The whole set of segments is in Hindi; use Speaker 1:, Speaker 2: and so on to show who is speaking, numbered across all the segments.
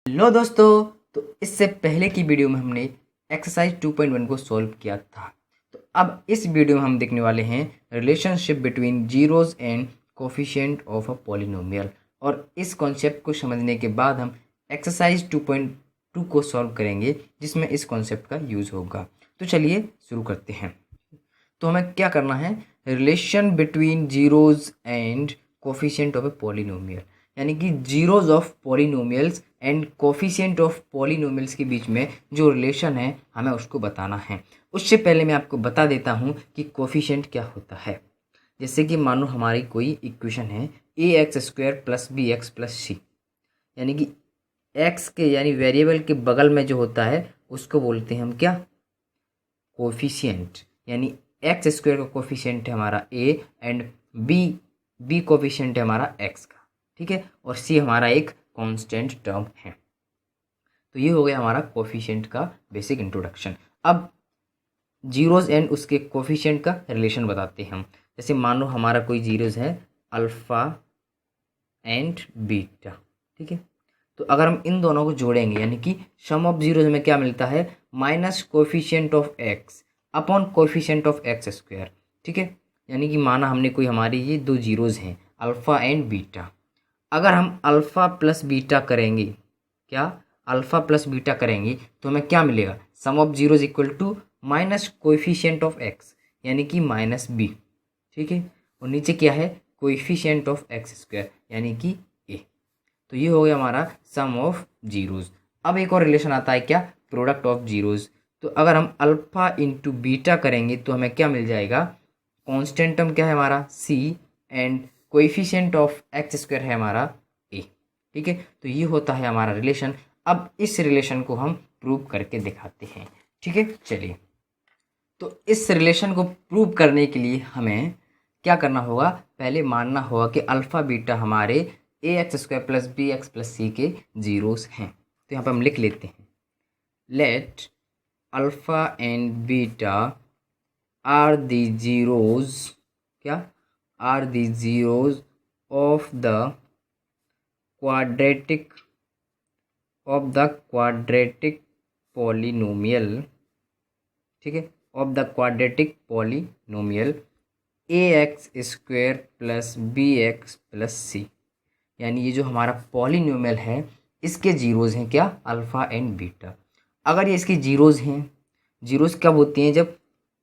Speaker 1: हेलो दोस्तों। तो इससे पहले की वीडियो में हमने एक्सरसाइज 2.1 को सॉल्व किया था। तो अब इस वीडियो में हम देखने वाले हैं relationship between zeros and coefficient of a polynomial. और इस कॉन्सेप्ट को समझने के बाद हम एक्सरसाइज 2.2 को सॉल्व करेंगे, जिसमें इस कॉन्सेप्ट का यूज़ होगा। तो चलिए शुरू करते हैं। तो हमें क्या करना है, relation between zeros and coefficient of a polynomial, यानी कि zeros of polynomials and coefficient of polynomials के बीच में जो रिलेशन है हमें उसको बताना है। उससे पहले मैं आपको बता देता हूँ कि कोफिशिएंट क्या होता है। जैसे कि मान लो हमारी कोई इक्वेशन है ax² + bx + c, यानी कि x के यानी वेरिएबल के बगल में जो होता है उसको बोलते हैं हम क्या, कोफिशिएंट। यानी x² का कोफिशिएंट है हमारा a एंड b कोफिशिएंट है हमारा x का, ठीक है। और c हमारा एक कांस्टेंट टर्म है। तो ये हो गया हमारा कोफिशिएंट का बेसिक इंट्रोडक्शन। अब जीरोज एंड उसके कोफिशिएंट का रिलेशन बताते हैं हम। जैसे मान लो हमारा कोई जीरोज है अल्फ़ा एंड बीटा, ठीक है। तो अगर हम इन दोनों को जोड़ेंगे, यानी कि सम ऑफ जीरोज में क्या मिलता है, minus coefficient of x upon coefficient of x², ठीक है। यानी कि माना हमने कोई हमारी ये दो जीरोज हैं अल्फ़ा एंड बीटा। अगर हम अल्फ़ा प्लस बीटा करेंगे, क्या अल्फ़ा प्लस बीटा करेंगे तो हमें क्या मिलेगा, sum of zeros equal to minus coefficient of x, यानी कि माइनस b, ठीक है। और नीचे क्या है, कोएफिशिएंट ऑफ x², यानी कि a। तो ये हो गया हमारा सम ऑफ जीरोज। अब एक और रिलेशन आता है क्या, प्रोडक्ट ऑफ जीरोज। तो अगर हम अल्फ़ा इंटू बीटा करेंगे तो हमें क्या मिल जाएगा, कांस्टेंट टर्म क्या है हमारा c and coefficient of x² है हमारा a, ठीक है। तो ये होता है हमारा रिलेशन। अब इस रिलेशन को हम प्रूव करके दिखाते हैं, ठीक है। चलिए, तो इस रिलेशन को प्रूव करने के लिए हमें क्या करना होगा, पहले मानना होगा कि अल्फ़ा बीटा हमारे ax² + bx + c के जीरोस हैं। तो यहाँ पर हम लिख लेते हैं, let alpha and beta are the zeros, क्या are the zeros of the quadratic polynomial, ठीक है, of the quadratic polynomial ax² + bx + c। यानी ये जो हमारा पॉलिनोमियल है इसके जीरोज हैं क्या, अल्फ़ा एंड बीटा। अगर ये इसके जीरोज हैं, जीरोज कब होती हैं, जब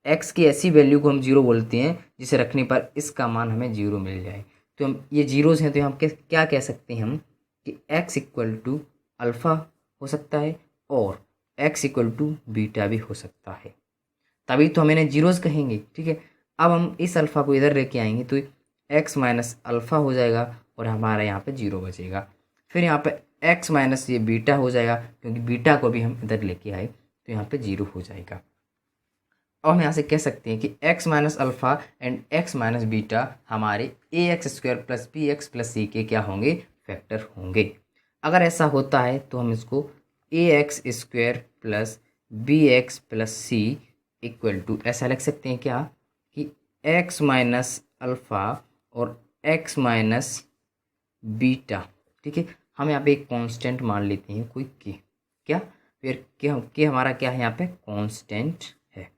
Speaker 1: x की ऐसी वैल्यू को हम जीरो बोलते हैं जिसे रखने पर इसका मान हमें जीरो मिल जाए। तो हम ये जीरोज हैं, तो हम क्या कह सकते हैं हम कि x = अल्फ़ा हो सकता है और x = बीटा भी हो सकता है, तभी तो हम इन्हें जीरोज कहेंगे, ठीक है। अब हम इस अल्फ़ा को इधर लेके आएंगे तो x माइनस अल्फ़ा हो जाएगा और हमारा यहाँ पे जीरो बचेगा। फिर यहाँ पे x माइनस ये बीटा हो जाएगा, क्योंकि बीटा को भी हम इधर लेके आए तो यहाँ पे जीरो हो जाएगा। अब हम यहाँ से कह सकते हैं कि x minus alpha and x minus beta हमारे ax² + bx + c के क्या होंगे, फैक्टर होंगे। अगर ऐसा होता है तो हम इसको ax² + bx + c = ऐसा लिख सकते हैं क्या, कि x माइनस अल्फ़ा और x माइनस बीटा, ठीक है। हम यहाँ पे एक कांस्टेंट मान लेते हैं कोई k, क्या फिर k हमारा क्या है, यहाँ पे कांस्टेंट है,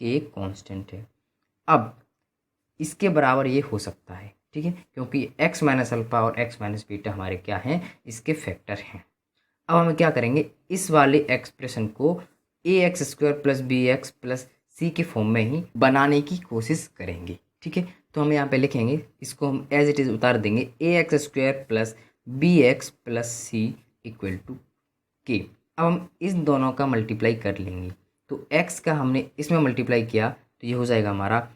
Speaker 1: k एक कांस्टेंट है। अब इसके बराबर ये हो सकता है, ठीक है, क्योंकि x माइनस अल्फ़ा और x माइनस बीटा हमारे क्या हैं, इसके फैक्टर हैं। अब हम क्या करेंगे, इस वाले एक्सप्रेशन को ax² + bx + c के फॉर्म में ही बनाने की कोशिश करेंगे, ठीक है। तो हम यहाँ पे लिखेंगे, इसको हम एज इट इज़ उतार देंगे, ax² + bx + c = k। अब हम इस दोनों का मल्टीप्लाई कर लेंगे, तो x का हमने इसमें मल्टीप्लाई किया तो ये हो जाएगा हमारा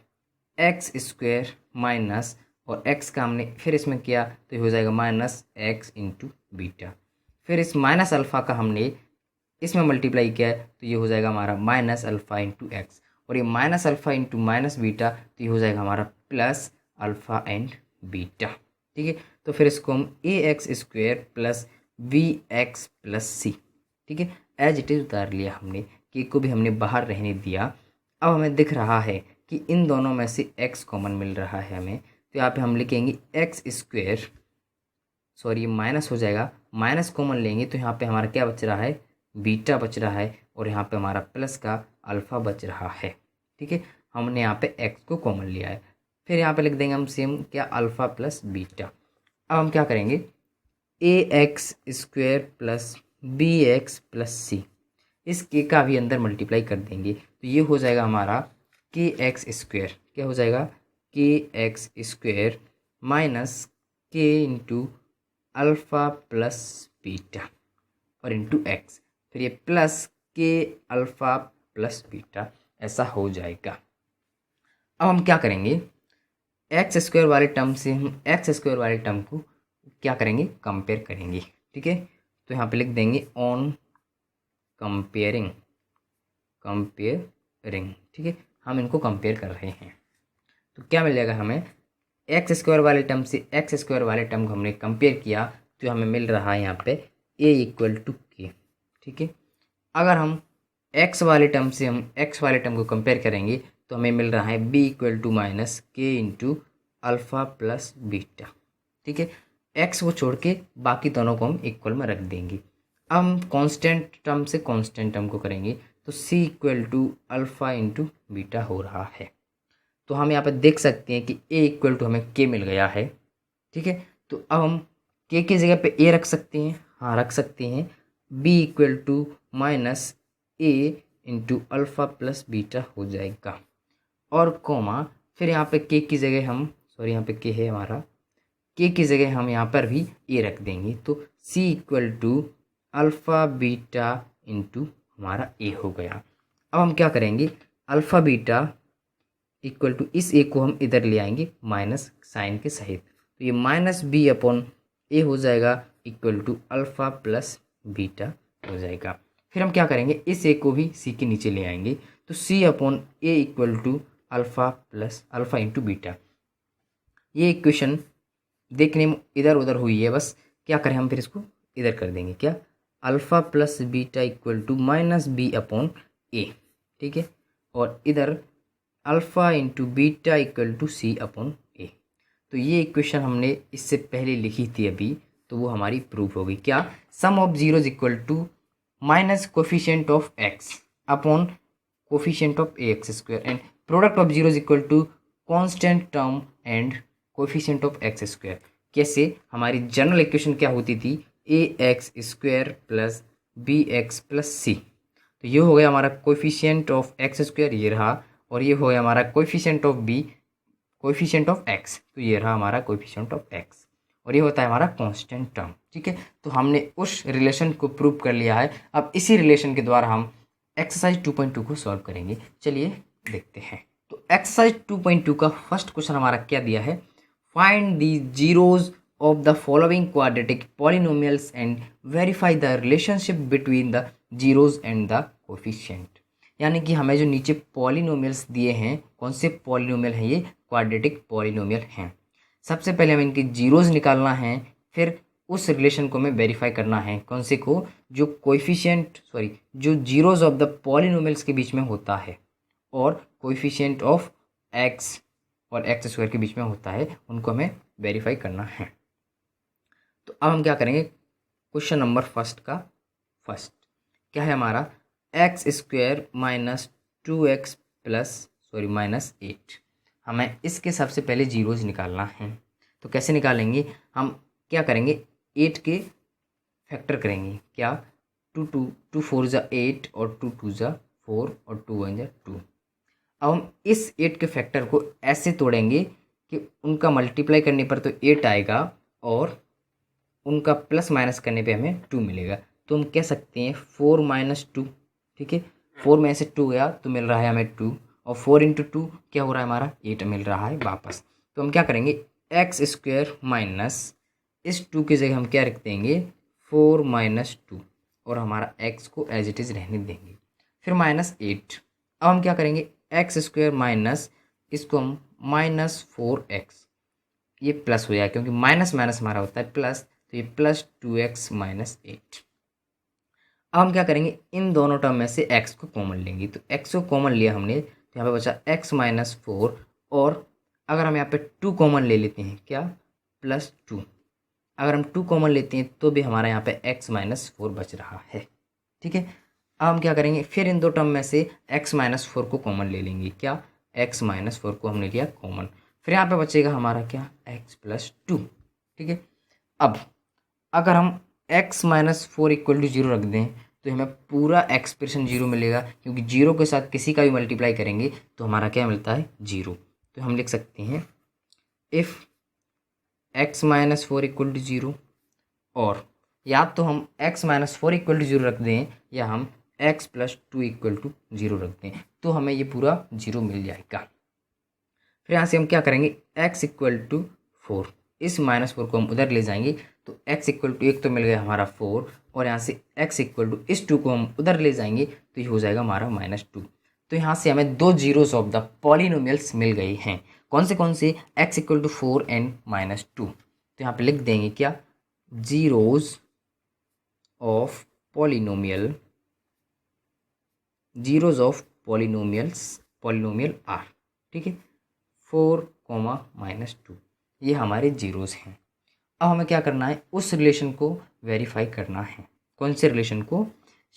Speaker 1: x² माइनस, और x का हमने फिर इसमें किया तो ये हो जाएगा माइनस x × बीटा। फिर इस माइनस अल्फ़ा का हमने इसमें मल्टीप्लाई किया है तो ये हो जाएगा हमारा माइनस अल्फ़ा × x, और ये माइनस अल्फ़ा × माइनस बीटा तो ये हो जाएगा हमारा प्लस अल्फ़ा एंड बीटा, ठीक है। तो फिर इसको हम ax² + bx + c, ठीक है, एज इट इज़ उतार लिया हमने, के को भी हमने बाहर रहने दिया। अब हमें दिख रहा है कि इन दोनों में से x कॉमन मिल रहा है हमें, तो यहाँ पे हम लिखेंगे x², सॉरी ये माइनस हो जाएगा, माइनस कॉमन लेंगे तो यहाँ पे हमारा क्या बच रहा है, बीटा बच रहा है, और यहाँ पे हमारा प्लस का अल्फ़ा बच रहा है। ठीक है, हमने यहाँ पे एक्स को कॉमन लिया है। फिर यहाँ पे लिख देंगे हम सेम क्या, अल्फ़ा प्लस बीटा। अब हम क्या करेंगे, a x square plus b x plus c, इस के का भी अंदर मल्टीप्लाई कर देंगे तो ये हो जाएगा हमारा के एक्स स्क्वेयर, क्या हो जाएगा, के एक्स स्क्वेयर माइनस के इंटू अल्फ़ा प्लस बीटा और इंटू एक्स, फिर ये प्लस के अल्फ़ा प्लस बीटा, ऐसा हो जाएगा। अब हम क्या करेंगे, एक्स स्क्वायर वाले टर्म से हम एक्स स्क्वायर वाले टर्म को क्या करेंगे, कंपेयर करेंगे। ठीक है, तो यहाँ पे लिख देंगे ऑन कंपेयरिंग, ठीक है, हम इनको कंपेयर कर रहे हैं तो क्या मिल जाएगा हमें, एक्स स्क्वायर वाले टर्म से एक्स स्क्वायर वाले टर्म को हमने कंपेयर किया तो हमें मिल रहा है यहाँ पे ए इक्वल टू के। ठीक है, अगर हम एक्स वाले टर्म से हम एक्स वाले टर्म को कंपेयर करेंगे तो हमें मिल रहा है बी इक्वल टू माइनस के इंटू अल्फ़ा प्लस बीटा। ठीक है, एक्स को छोड़ के बाकी दोनों को हम इक्वल में रख देंगे। अब हम कांस्टेंट टर्म से कांस्टेंट टर्म को करेंगे तो c equal to alpha into beta हो रहा है। तो हम यहाँ पर देख सकते हैं कि ए इक्वल टू हमें के मिल गया है। ठीक है, तो अब हम के की जगह पे ए रख सकते हैं, हाँ रख सकते हैं, B equal to minus A into alpha plus beta हो जाएगा, और कोमा फिर यहाँ पे के की जगह हम, सॉरी यहाँ पे के है हमारा, के की जगह हम यहाँ पर भी ए रख देंगे तो c equal to alpha beta into हमारा ए हो गया। अब हम क्या करेंगे, अल्फ़ा बीटा इक्वल टू इस ए को हम इधर ले आएंगे माइनस साइन के सहित, तो ये माइनस बी अपॉन ए हो जाएगा equal to alpha plus beta हो जाएगा। फिर हम क्या करेंगे, इस ए को भी सी के नीचे ले आएंगे तो c upon a equal to alpha plus alpha into beta. ये इक्वेशन देखने में इधर उधर हुई है, बस क्या करें हम फिर इसको इधर कर देंगे, क्या, alpha plus beta equal to minus b upon a. ठीक है, और इधर alpha into beta equal to c upon a. तो ये इक्वेशन हमने इससे पहले लिखी थी अभी, तो वो हमारी प्रूफ होगी। क्या, sum of zeros equal to minus coefficient of x upon coefficient of a x square and product of zeros equal to constant term and coefficient of x square. कैसे, हमारी जनरल इक्वेशन क्या होती थी, a x square plus b x plus c, तो ये हो गया हमारा कोफिशिएंट ऑफ एक्स स्क्वायर, ये रहा, और ये हो गया हमारा coefficient of B, coefficient of X, तो ये रहा हमारा कोफिशिएंट ऑफ एक्स, और ये होता है हमारा कांस्टेंट टर्म। ठीक है, तो हमने उस रिलेशन को प्रूव कर लिया है। अब इसी रिलेशन के द्वारा हम एक्सरसाइज 2.2 को सॉल्व करेंगे। चलिए देखते हैं। तो एक्सरसाइज 2.2 का फर्स्ट क्वेश्चन हमारा क्या दिया है, find the zeros of the following quadratic polynomials and verify the relationship between the zeros and the coefficient. यानी कि हमें जो नीचे पॉलिनोमियल्स दिए हैं, कौन से पॉलिनोमियल हैं, ये क्वाड्रेटिक पॉलिनोमियल हैं। सबसे पहले हमें इनके जीरोज निकालना है, फिर उस रिलेशन को हमें वेरीफाई करना है, कौन से को, जो कोएफिशिएंट जो जीरोज ऑफ द पॉलिनोमियल्स के बीच में होता है और कोएफिशिएंट ऑफ एक्स और एक्स स्क्वायर के बीच में होता है, उनको हमें वेरीफाई करना है। तो अब हम क्या करेंगे, क्वेश्चन नंबर फर्स्ट क्या है हमारा, x square minus 2x plus minus 8। हमें इसके सबसे पहले जीरोज निकालना है। तो कैसे निकालेंगे, हम क्या करेंगे, 8 के फैक्टर करेंगे, क्या, 2 4 जा 8 और 2 2 जा 4 और 2 1 जा 2। अब हम इस 8 के फैक्टर को ऐसे तोड़ेंगे कि उनका मल्टीप्लाई करने पर तो 8 आएगा और उनका प्लस माइनस करने पे हमें 2 मिलेगा। तो हम कह सकते हैं 4 माइनस 2। ठीक है, 4 में से 2 गया तो मिल रहा है हमें 2, और 4 इंटू 2 क्या हो रहा है हमारा, 8 मिल रहा है वापस। तो हम क्या करेंगे, एक्स स्क्वायर माइनस इस 2 की जगह हम क्या रख देंगे, 4 माइनस 2, और हमारा एक्स को एज इट इज़ रहने देंगे, फिर माइनस 8। अब हम क्या करेंगे, एक्स स्क्वायर माइनस इसको हम माइनस 4x, ये प्लस हो जाएगा क्योंकि माइनस माइनस हमारा होता है प्लस, तो ये प्लस 2x माइनस 8। अब हम क्या करेंगे, इन दोनों टर्म में से x को कॉमन लेंगे। तो x को कॉमन लिया हमने, तो यहाँ पे बचा x माइनस 4, और अगर हम यहाँ पे 2 कॉमन ले लेते हैं, क्या, प्लस 2, अगर हम 2 कॉमन लेते हैं तो भी हमारा यहाँ पे x-4 बच रहा है। ठीक है, अब हम क्या करेंगे, फिर इन दो टर्म में से x-4 को कॉमन ले लेंगे। क्या, x-4 को हमने लिया कॉमन, फिर यहाँ पे बचेगा हमारा क्या, x+2। ठीक है, अब अगर हम x-4 इक्वल टू 0 रख दें तो हमें पूरा एक्सप्रेशन 0 मिलेगा, क्योंकि 0 के साथ किसी का भी मल्टीप्लाई करेंगे तो हमारा क्या मिलता है, 0। तो हम लिख सकते हैं इफ़ x-4 इक्वल टू 0, और या तो हम x-4 इक्वल टू 0 रख दें या हम x+2 इक्वल टू 0 रख दें, तो हमें ये पूरा 0 मिल जाएगा। फिर यहाँ से हम क्या करेंगे, x इक्वल टू 4, इस -4 को हम उधर ले जाएंगे तो x इक्वल टू 1 तो मिल गया हमारा 4, और यहाँ से x इक्वल टू इस 2 को हम उधर ले जाएंगे तो ये हो जाएगा हमारा -2। तो यहाँ से हमें दो जीरोस ऑफ द पॉलिनोमियल्स मिल गए हैं। कौन से x इक्वल टू 4 एंड -2। तो यहाँ पे लिख देंगे क्या, zeros of polynomial, zeros of polynomial are. ठीक है, 4, -2 ये हमारे जीरोस हैं। अब हमें क्या करना है, उस रिलेशन को वेरीफाई करना है। कौन से रिलेशन को,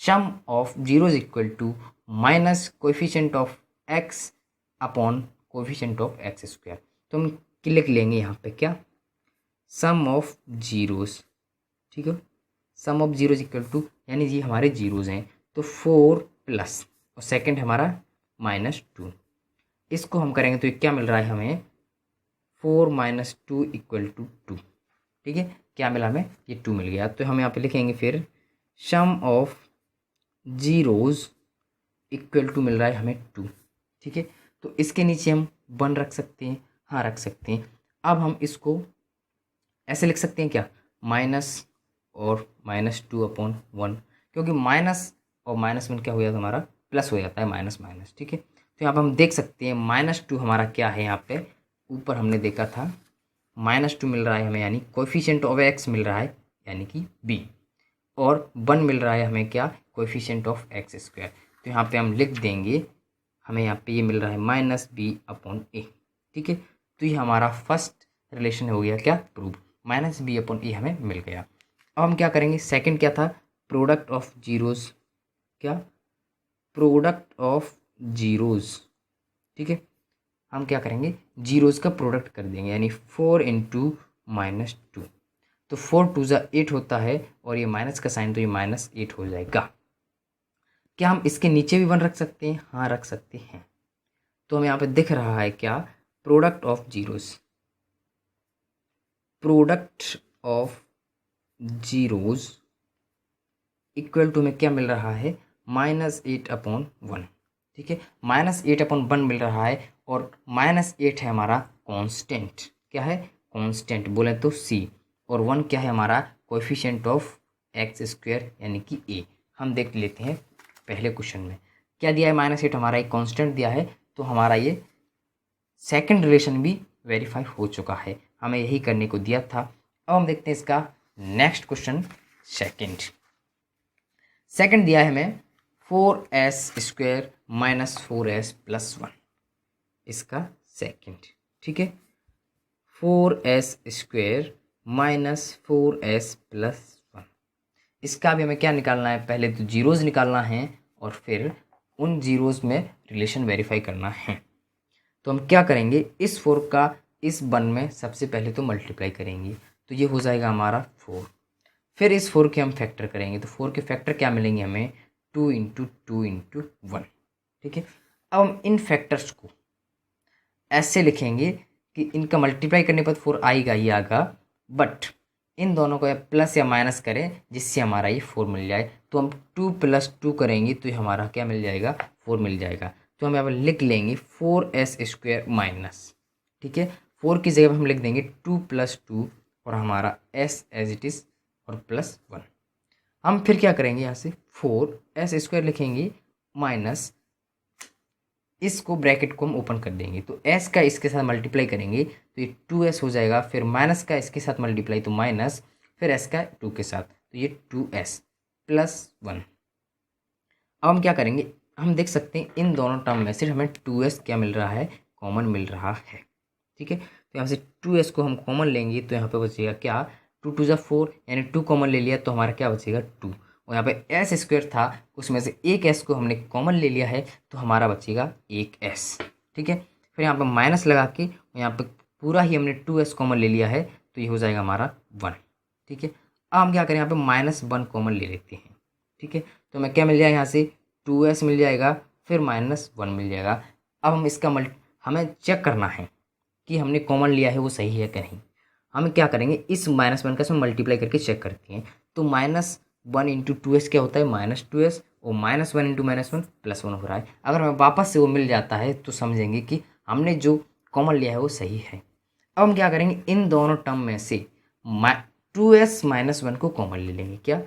Speaker 1: sum of zeros equal to minus coefficient of x upon coefficient of x²। तो हम लिख लेंगे यहाँ पे क्या, सम ऑफ जीरोस। ठीक है, सम ऑफ जीरोस इक्वल टू, यानी ये हमारे जीरोस हैं तो 4 प्लस और सेकंड हमारा -2, इसको हम करेंगे तो ये क्या मिल रहा है हमें, 4 - 2 इक्वल टू 2। ठीक है, क्या मिला हमें, ये 2 मिल गया। तो हम यहाँ पे लिखेंगे फिर सम ऑफ जीरोस इक्वल टू मिल रहा है हमें 2। ठीक है, तो इसके नीचे हम 1 रख सकते हैं, हाँ रख सकते हैं। अब हम इसको ऐसे लिख सकते हैं क्या, माइनस और -2/1, क्योंकि माइनस और -1 क्या हो जाता है हमारा, प्लस हो जाता है, माइनस माइनस। ठीक है, तो यहाँ पर हम देख सकते हैं -2 हमारा क्या है, यहाँ पे ऊपर हमने देखा था -2 मिल रहा है हमें, यानी कोएफिशिएंट ऑफ x मिल रहा है यानी कि b, और 1 मिल रहा है हमें क्या, कोएफिशिएंट ऑफ x²। तो यहाँ पे हम लिख देंगे, हमें यहाँ पे ये मिल रहा है -b/a। ठीक है, तो ये हमारा फर्स्ट रिलेशन हो गया क्या, प्रूव, -b/a हमें मिल गया। अब हम क्या करेंगे, सेकंड क्या था, प्रोडक्ट ऑफ जीरोस, क्या, प्रोडक्ट ऑफ जीरोस। ठीक है, हम क्या करेंगे, जीरोस का प्रोडक्ट कर देंगे, यानी 4 × -2, तो 4 2 ज़ा 8 होता है, और ये माइनस का साइन तो ये -8 हो जाएगा। क्या हम इसके नीचे भी 1 रख सकते हैं, हाँ रख सकते हैं। तो हमें यहाँ पे दिख रहा है क्या, product of zeros, product of zeros equal to में क्या मिल रहा है, -8/1। ठीक है, -8/1 मिल रहा है, और -8 है हमारा कांस्टेंट, क्या है, कांस्टेंट बोले तो c, और 1 क्या है हमारा, कोएफिशिएंट ऑफ x² यानी कि a। हम देख लेते हैं पहले क्वेश्चन में क्या दिया है, -8 हमारा एक कांस्टेंट दिया है, तो हमारा ये सेकंड रिलेशन भी वेरीफाई हो चुका है, हमें यही करने को दिया था। अब हम देखते हैं इसका नेक्स्ट क्वेश्चन, सेकंड दिया है हमें 4s² - 4s+1, इसका सेकंड। ठीक है, 4s² - 4s+1, इसका भी हमें क्या निकालना है, पहले तो जीरोस निकालना है और फिर उन जीरोस में रिलेशन वेरीफाई करना है। तो हम क्या करेंगे, इस 4 का इस 1 में सबसे पहले तो मल्टीप्लाई करेंगे, तो ये हो जाएगा हमारा 4। फिर इस 4 के हम फैक्टर करेंगे, तो 4 के फैक्टर क्या मिलेंगे हमें, 2 × 2 × 1। ठीक है, अब हम इन फैक्टर्स को ऐसे लिखेंगे कि इनका मल्टीप्लाई करने पर 4 आएगा ही आएगा, बट इन दोनों को प्लस या माइनस करें जिससे हमारा ये 4 मिल जाए। तो हम 2 + 2 करेंगे तो ये हमारा क्या मिल जाएगा, 4 मिल जाएगा। तो हम यहाँ पर लिख लेंगे 4s²-। ठीक है, 4 की जगह हम लिख देंगे 2 + 2 और हमारा s एज इट इज़ और +1। हम फिर क्या करेंगे, यहाँ से 4s² लिखेंगे माइनस, इसको ब्रैकेट को हम ओपन कर देंगे, तो s का इसके साथ मल्टीप्लाई करेंगे तो ये 2s हो जाएगा, फिर माइनस का इसके साथ मल्टीप्लाई तो माइनस, फिर s का 2 के साथ तो ये 2s +1। अब हम क्या करेंगे, हम देख सकते हैं इन दोनों टर्म में सिर्फ हमें 2s क्या मिल रहा है, कॉमन मिल रहा है। ठीक है, तो यहाँ से 2s को हम कॉमन लेंगे तो यहाँ पे बचेगा क्या, 2 टू ज़ा 4 यानी 2 कॉमन ले लिया तो हमारा क्या बचेगा 2, और यहाँ पे एस स्क्वायर था उसमें से एक एस को हमने कॉमन ले लिया है तो हमारा बचेगा एक एस। ठीक है, फिर यहाँ पे माइनस लगा के यहाँ पे पूरा ही हमने 2s कॉमन ले लिया है तो ये हो जाएगा हमारा 1। ठीक है, अब हम क्या करें यहाँ पे -1 कॉमन ले लेते हैं। ठीक है, तो हमें क्या मिल जाएगा यहाँ से 2s मिल जाएगा, फिर -1 मिल जाएगा। अब हम इसका हमें चेक करना है कि हमने कॉमन लिया है वो सही है कि नहीं। हम क्या करेंगे, इस -1 का इसमें मल्टीप्लाई करके चेक करते हैं। तो -1 इंटू 2s क्या होता है -2s, और -1 इंटू -1 +1 हो रहा है। अगर हमें वापस से वो मिल जाता है तो समझेंगे कि हमने जो कॉमन लिया है वो सही है। अब हम क्या करेंगे, इन दोनों टर्म में से 2s -1 को कॉमन ले लेंगे। क्या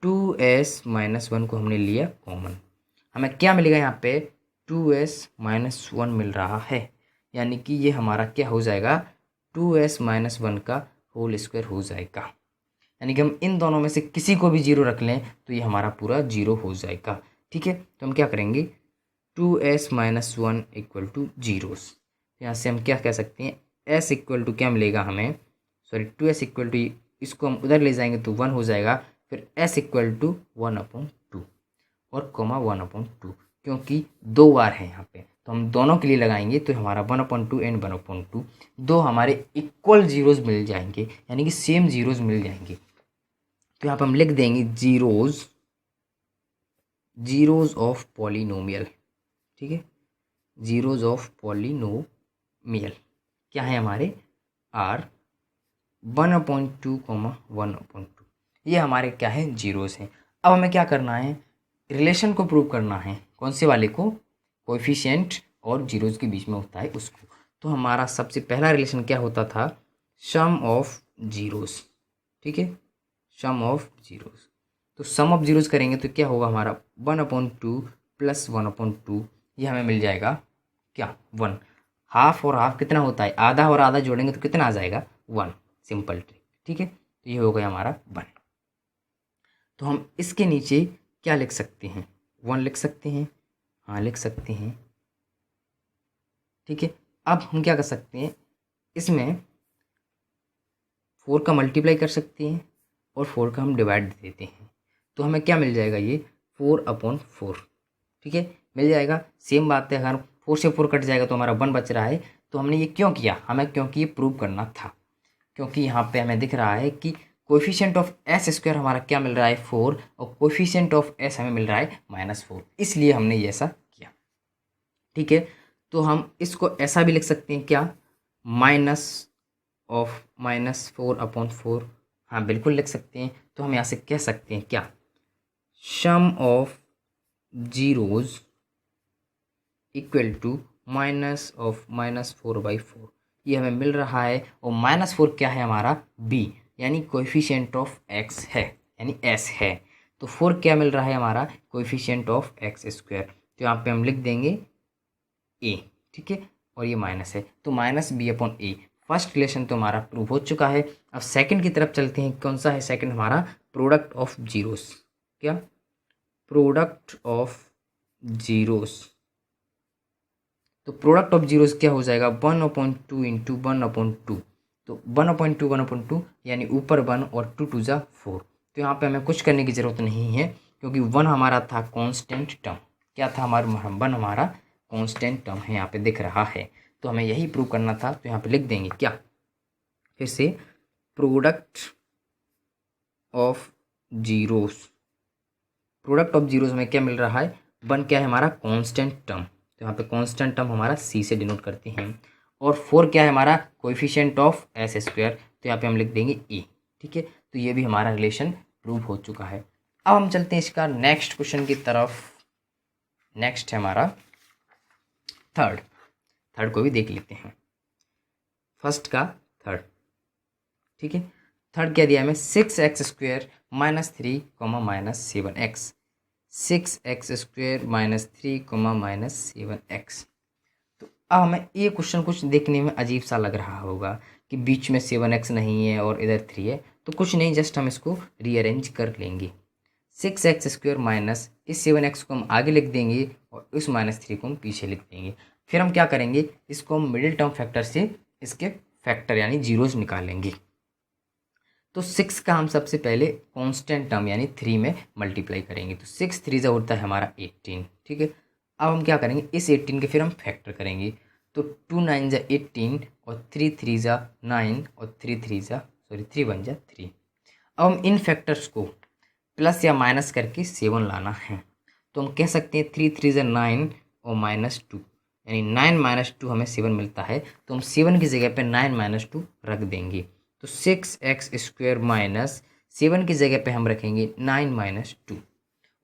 Speaker 1: 2s -1 को हमने लिया कॉमन, हमें क्या मिलेगा यहाँ पे 2s -1 मिल रहा है, यानी कि ये हमारा क्या हो जाएगा 2s -1 का होल स्क्वायर हो जाएगा। यानी कि हम इन दोनों में से किसी को भी 0 रख लें तो ये हमारा पूरा 0 हो जाएगा। ठीक है, तो हम क्या करेंगे 2s -1 इक्वल टू 0। यहाँ से हम क्या कह सकते हैं s इक्वल टू क्या मिलेगा हमें, सॉरी 2s इक्वल टू, इसको हम उधर ले जाएंगे तो 1 हो जाएगा, फिर s इक्वल टू 1/2 और कॉमा 1/2, क्योंकि 2 बार है यहाँ पे तो हम दोनों के लिए लगाएंगे तो हमारा 1/2 एंड 1/2 दो हमारे इक्वल जीरोज़ मिल जाएंगे, यानी कि सेम जीरोज़ मिल जाएंगे। तो यहाँ पे हम लिख देंगे जीरोज़ ऑफ पॉलिनोमियल। ठीक है, जीरोज़ ऑफ पॉलिनोमियल क्या है हमारे आर 1/2, 1/2, ये हमारे क्या है जीरोज़ हैं। अब हमें क्या करना है, रिलेशन को प्रूव करना है। कौन से वाले को, कोएफिशिएंट और जीरोज़ के बीच में होता है उसको। तो हमारा सबसे पहला रिलेशन क्या होता था, सम ऑफ जीरोज़। ठीक है, सम ऑफ जीरोज़, तो सम ऑफ जीरोज़ करेंगे तो क्या होगा हमारा 1/2 + 1/2, ये हमें मिल जाएगा क्या 1। हाफ और हाफ कितना होता है, आधा और आधा जोड़ेंगे तो कितना आ जाएगा 1, सिंपल ट्रिक। ठीक है, तो ये हो गया हमारा 1। तो हम इसके नीचे क्या लिख सकते हैं, 1 लिख सकते हैं, हाँ लिख सकते हैं। ठीक है, अब हम क्या कर सकते हैं, इसमें 4 का मल्टीप्लाई कर सकते हैं और 4 का हम डिवाइड दे देते हैं तो हमें क्या मिल जाएगा, ये 4/4। ठीक है, मिल जाएगा। सेम बात है, अगर 4 से 4 कट जाएगा तो हमारा 1 बच रहा है। तो हमने ये क्यों किया, हमें क्योंकि ये प्रूव करना था, क्योंकि यहाँ पे हमें दिख रहा है कि कोएफिशिएंट ऑफ s स्क्वायर हमारा क्या मिल रहा है 4, और कोएफिशिएंट ऑफ s हमें मिल रहा है -4, इसलिए हमने ये ऐसा किया। ठीक है, तो हम इसको ऐसा भी लिख सकते हैं क्या, -4/4, हाँ बिल्कुल लिख सकते हैं। तो हम यहाँ से कह सकते हैं क्या, sum of zeros equal to -4/4, ये हमें मिल रहा है। और -4 क्या है हमारा b, यानी कोएफिशिएंट ऑफ x है, यानी s है। तो 4 क्या मिल रहा है हमारा, कोएफिशिएंट ऑफ x स्क्वायर। तो यहाँ पे हम लिख देंगे a। ठीक है, और ये माइनस है तो -b/a। फर्स्ट रिलेशन तो हमारा प्रूव हो चुका है। अब सेकंड की तरफ चलते हैं। कौन सा है सेकंड हमारा, प्रोडक्ट ऑफ जीरोस। क्या, प्रोडक्ट ऑफ जीरोस। तो प्रोडक्ट ऑफ जीरोस क्या हो जाएगा, 1/2 इंटू 1/2। तो 1/2 यानी ऊपर 1 और 2 टू ज़ा 4। तो यहाँ पे हमें कुछ करने की ज़रूरत नहीं है क्योंकि 1 हमारा था कांस्टेंट टर्म। क्या था हमारा, 1 हमारा कांस्टेंट टर्म है, यहाँ पे दिख रहा है। तो हमें यही प्रूव करना था। तो यहाँ पे लिख देंगे क्या, फिर से product of zeros. Product of zeros में क्या मिल रहा है, 1 क्या है हमारा कांस्टेंट टर्म। तो यहाँ पे कांस्टेंट टर्म हमारा c से डिनोट करते हैं। और 4 क्या है हमारा, कोएफिशिएंट ऑफ s स्क्वायर। तो यहाँ पे हम लिख देंगे e। ठीक है, तो ये भी हमारा रिलेशन प्रूव हो चुका है। अब हम चलते हैं इसका नेक्स्ट क्वेश्चन की तरफ। नेक्स्ट है हमारा थर्ड को भी देख लेते हैं, फर्स्ट का थर्ड। ठीक है, थर्ड क्या दिया हमें, 6x square -3 -7x। 6x square -3 -7x। तो अब हमें ये क्वेश्चन कुछ देखने में अजीब सा लग रहा होगा कि बीच में 7x नहीं है और इधर 3 है। तो कुछ नहीं, जस्ट हम इसको रीअरेंज कर लेंगे। 6x स्क्वायर माइनस इस 7x को हम आगे लिख देंगे और इस -3 को हम पीछे लिख देंगे। फिर हम क्या करेंगे, इसको हम मिडिल टर्म फैक्टर से इसके फैक्टर यानी जीरोस निकालेंगे। तो 6 का हम सबसे पहले कांस्टेंट टर्म यानी 3 में मल्टीप्लाई करेंगे, तो 6 3 जा होता है हमारा 18। ठीक है, अब हम क्या करेंगे, इस 18 के फिर हम फैक्टर करेंगे, तो 2 9 जा 18 और 3 3 जा 9 और 3 1 जा 3। अब हम इन फैक्टर्स को प्लस या माइनस करके 7 लाना है, तो हम कह सकते हैं 3 3 जा 9 और -2 यानी 9 -2 हमें 7 मिलता है, तो हम 7 की जगह पे 9 -2 रख देंगे, तो 6x² माइनस 7 की जगह पे हम रखेंगे 9 -2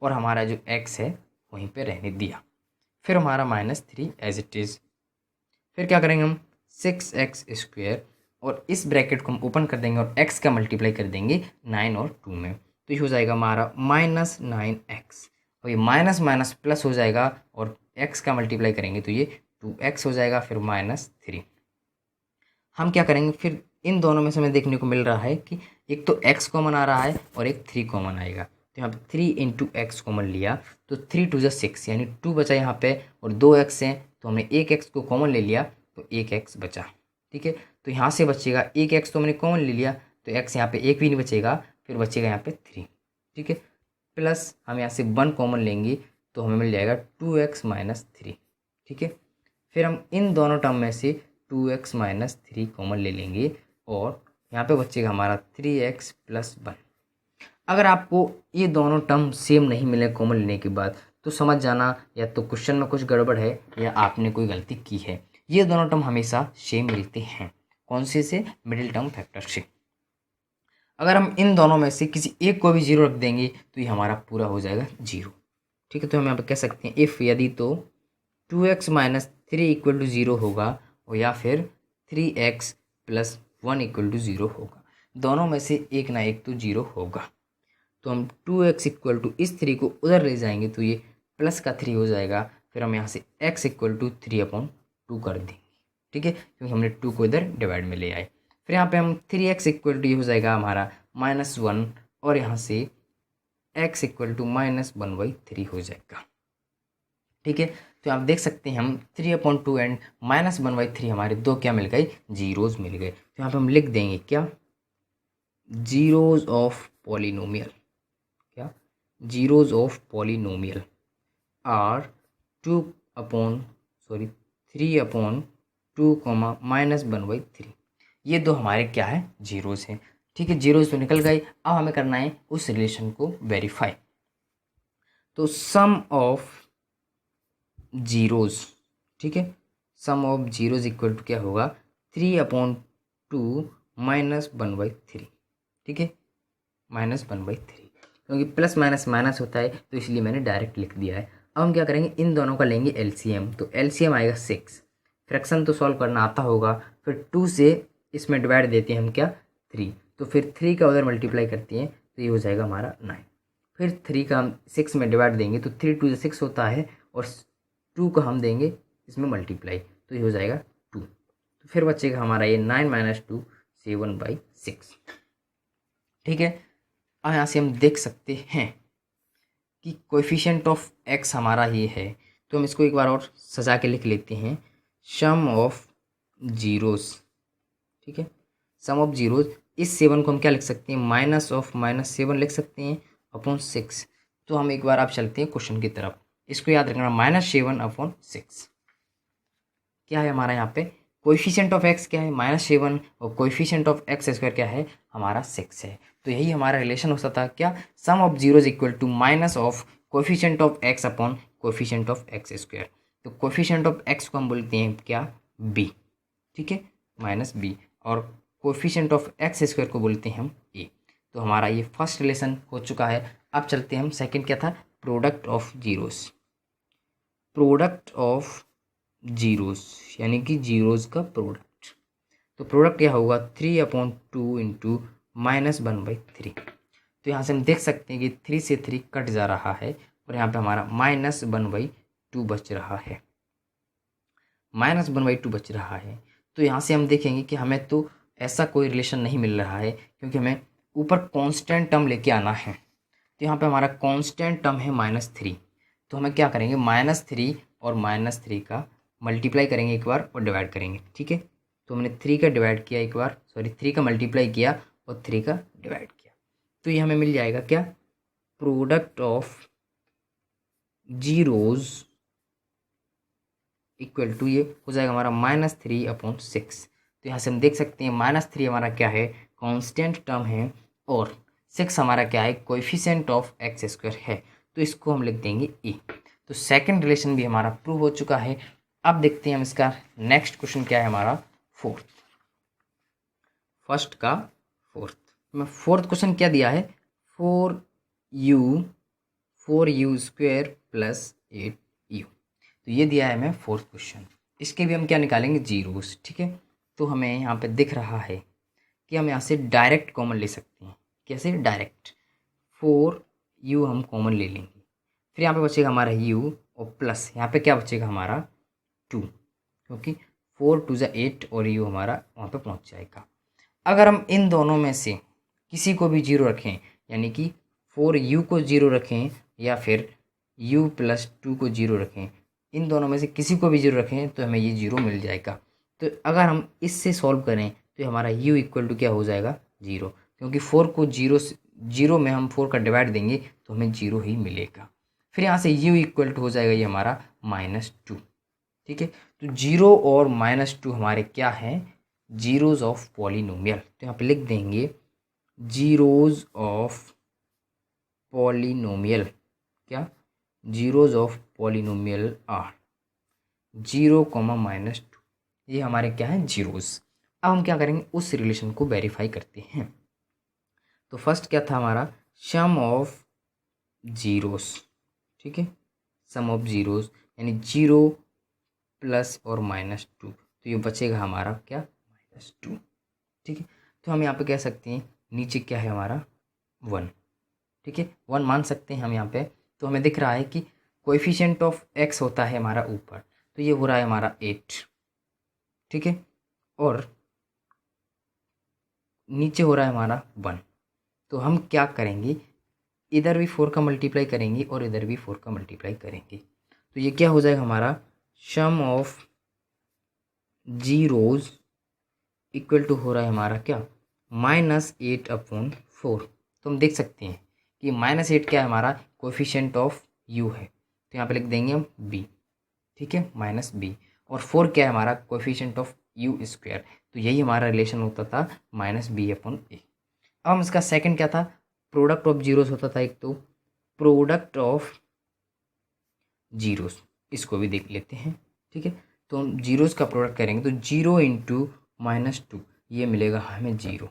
Speaker 1: और हमारा जो x है वहीं पे रहने दिया, फिर हमारा -3 एज इट इज़। फिर क्या करेंगे हम 6x² और इस ब्रैकेट को हम ओपन कर देंगे और x का मल्टीप्लाई कर देंगे 9 और 2 में, तो ये हो जाएगा हमारा -9x और ये माइनस माइनस प्लस हो जाएगा और x का मल्टीप्लाई करेंगे तो ये 2x हो जाएगा, फिर -3। हम क्या करेंगे, फिर इन दोनों में से हमें देखने को मिल रहा है कि एक तो x कॉमन आ रहा है और एक 3 कॉमन आएगा, तो यहाँ पे 3 इंटू एक्स कॉमन लिया तो 3 2 जा 6 यानी 2 बचा यहाँ पे और 2x हैं, तो हमने एक x को कॉमन ले लिया तो एक x बचा। ठीक है, तो यहाँ से बचेगा एक x तो हमने कॉमन ले लिया तो x यहाँ पे एक भी नहीं बचेगा, फिर बचेगा यहाँ पे 3। ठीक है, प्लस हम यहाँ से 1 कॉमन लेंगे तो हमें मिल जाएगा 2x - 3। ठीक है, फिर हम इन दोनों टर्म में से 2x - 3 कॉमन ले लेंगे और यहाँ पे बचेगा हमारा 3x + 1। अगर आपको ये दोनों टर्म सेम नहीं मिले कॉमन लेने के बाद तो समझ जाना या तो क्वेश्चन में कुछ गड़बड़ है या आपने कोई गलती की है। ये दोनों टर्म हमेशा सेम मिलते हैं, कौन से मिडिल टर्म फैक्टर से। अगर हम इन दोनों में से किसी एक को भी 0 रख देंगे तो ये हमारा पूरा हो जाएगा 0। ठीक है, तो हम यहाँ पे कह सकते हैं इफ़ यदि तो 2x - 3 = 0 होगा और या फिर 3x + 1 = 0 होगा, दोनों में से एक ना एक तो 0 होगा। तो हम 2x = इस 3 को उधर ले जाएंगे तो ये प्लस का 3 हो जाएगा, फिर हम यहाँ से x = 3/2 कर देंगे। ठीक है, क्योंकि हमने 2 को इधर डिवाइड में ले आए। फिर यहाँ पे हम 3x = ये हो जाएगा हमारा -1 और यहाँ से x = -1/3 हो जाएगा। ठीक है, तो आप देख सकते हैं हम 3/2 एंड -1/3 हमारे दो क्या मिल गए, जीरोज मिल गए। तो यहाँ पे हम लिख देंगे क्या, जीरोज ऑफ पॉलिनोमियल, क्या जीरोज ऑफ पॉलिनोमियल आर 3/2, -1/3। ये दो हमारे क्या है, जीरोज हैं। ठीक है, जीरोज तो निकल गए, अब हमें करना है उस रिलेशन को वेरीफाई। तो सम ऑफ जीरोज, ठीक है, सम ऑफ जीरोज इक्वल टू क्या होगा, 3/2 -1/3। ठीक है, -1/3, क्योंकि प्लस माइनस माइनस होता है तो इसलिए मैंने डायरेक्ट लिख दिया है। अब हम क्या करेंगे, इन दोनों का लेंगे एलसीएम, तो एलसीएम आएगा 6। फ्रैक्शन तो सॉल्व करना आता होगा, फिर 2 से इसमें डिवाइड देते हैं हम क्या, 3, तो फिर 3 का उधर मल्टीप्लाई करते हैं तो ये हो जाएगा हमारा 9। फिर 3 का हम 6 में डिवाइड देंगे तो 3 2 6 होता है और 2 का हम देंगे इसमें मल्टीप्लाई तो ये हो जाएगा 2। तो फिर बचेगा हमारा ये 9 - 2 7/6। ठीक है, अब यहाँ से हम देख सकते हैं कि कोएफिशिएंट ऑफ x हमारा ये है, तो हम इसको एक बार और सजा के लिख लेते हैं, सम ऑफ जीरोस। ठीक है, सम ऑफ जीरोस, इस 7 को हम क्या लिख सकते हैं, -7 लिख सकते हैं अपॉन 6। तो हम एक बार आप चलते हैं क्वेश्चन की तरफ, इसको याद रखना, -7/6 क्या है हमारा यहाँ पे, कोएफिशिएंट ऑफ x क्या है, -7 और कोएफिशिएंट ऑफ x² क्या है, हमारा 6 है। तो यही हमारा रिलेशन हो सकता है क्या, sum of zeros equal to minus of coefficient of x upon coefficient of x²। तो कोएफिशिएंट ऑफ x को हम बोलते हैं क्या, b। ठीक है, -b, और कोएफिशिएंट ऑफ x² को बोलते हैं हम a। तो हमारा ये फर्स्ट रिलेशन हो चुका है। अब चलते हैं हम सेकेंड, क्या था, product of zeros. Product of zeros यानी कि जीरोस का प्रोडक्ट, तो प्रोडक्ट क्या होगा, 3/2 इंटू -1/3। तो यहाँ से हम देख सकते हैं कि 3 से 3 कट जा रहा है और यहाँ पे हमारा -1/2 बच रहा है, -1/2 बच रहा है। तो यहाँ से हम देखेंगे कि हमें तो ऐसा कोई रिलेशन नहीं मिल रहा है, क्योंकि हमें ऊपर कांस्टेंट टर्म लेके आना है। तो यहाँ पे हमारा कांस्टेंट टर्म है -3, तो हमें क्या करेंगे, -3 और -3 का मल्टीप्लाई करेंगे एक बार और डिवाइड करेंगे। ठीक है, तो हमने 3 का डिवाइड किया एक बार, 3 का मल्टीप्लाई किया और 3 का डिवाइड किया, तो ये हमें मिल जाएगा क्या, product of zeros equal to ये हो जाएगा हमारा -3/6। तो यहाँ से हम देख सकते हैं -3 हमारा क्या है, कांस्टेंट टर्म है, और 6 हमारा क्या है, कोएफिशिएंट ऑफ एक्स स्क्वायर है, तो इसको हम लिख देंगे ए। तो सेकंड रिलेशन भी हमारा प्रूव हो चुका है। अब देखते हैं हम इसका नेक्स्ट क्वेश्चन क्या है हमारा, फोर्थ, फर्स्ट का फोर्थ में फोर्थ क्वेश्चन क्या दिया है, 4u स्क्वायर प्लस 8u, तो ये दिया है हमें फोर्थ क्वेश्चन। इसके भी हम क्या निकालेंगे, जीरोस, ठीक है। तो हमें यहाँ पे दिख रहा है कि हम यहाँ से डायरेक्ट कॉमन ले सकते हैं। कैसे, डायरेक्ट 4u हम कॉमन ले लेंगे, फिर यहाँ पे बचेगा हमारा u और प्लस यहाँ पे क्या बचेगा हमारा 2, क्योंकि 4 2 = 8 और u हमारा वहाँ पे पहुँच जाएगा। अगर हम इन दोनों में से किसी को भी जीरो रखें, यानी कि 4u को जीरो रखें या फिर u + 2 को जीरो रखें, इन दोनों में से किसी को भी जीरो रखें तो हमें ये जीरो मिल जाएगा। तो अगर हम इससे सॉल्व करें तो हमारा u इक्वल टू क्या हो जाएगा, जीरो, क्योंकि 4 को जीरो में हम 4 का डिवाइड देंगे तो हमें जीरो ही मिलेगा। फिर यहाँ से u इक्वल टू हो जाएगा ये हमारा -2, ठीक है। तो जीरो और -2 हमारे क्या हैं, जीरोज ऑफ पॉलिनोमियल। तो यहाँ पे लिख देंगे जीरोज ऑफ पॉलिनोमियल, क्या, जीरोज ऑफ पॉलिनोमियल आर 0, -2, ये हमारे क्या है, जीरोज। अब हम क्या करेंगे, उस रिलेशन को वेरीफाई करते हैं। तो फर्स्ट क्या था हमारा, सम ऑफ जीरोस, ठीक है, सम ऑफ जीरोस यानी 0 प्लस और -2, तो ये बचेगा हमारा क्या, -2, ठीक है। तो हम यहाँ पे कह सकते हैं नीचे क्या है हमारा 1, ठीक है, 1 मान सकते हैं हम यहाँ पे। तो हमें दिख रहा है कि कोएफिशिएंट ऑफ x होता है हमारा ऊपर, तो ये हो रहा है हमारा 8, ठीक है, और नीचे हो रहा है हमारा 1। तो हम क्या करेंगे, इधर भी 4 का मल्टीप्लाई करेंगे और इधर भी 4 का मल्टीप्लाई करेंगे, तो ये क्या हो जाएगा हमारा सम ऑफ जीरोज इक्वल टू हो रहा है हमारा क्या, -8/4। तो हम देख सकते हैं कि -8 क्या है हमारा, कोएफिशिएंट ऑफ u है, तो यहाँ पे लिख देंगे हम b, ठीक है, -b, और 4 क्या है हमारा, कोएफिशिएंट ऑफ u स्क्वायर, तो यही हमारा रिलेशन होता था -b/a। अब हम इसका सेकंड क्या था, प्रोडक्ट ऑफ जीरोस होता था एक, तो प्रोडक्ट ऑफ जीरोस, इसको भी देख लेते हैं, ठीक है। तो हम जीरोस का प्रोडक्ट करेंगे तो 0 × -2 ये मिलेगा हमें 0,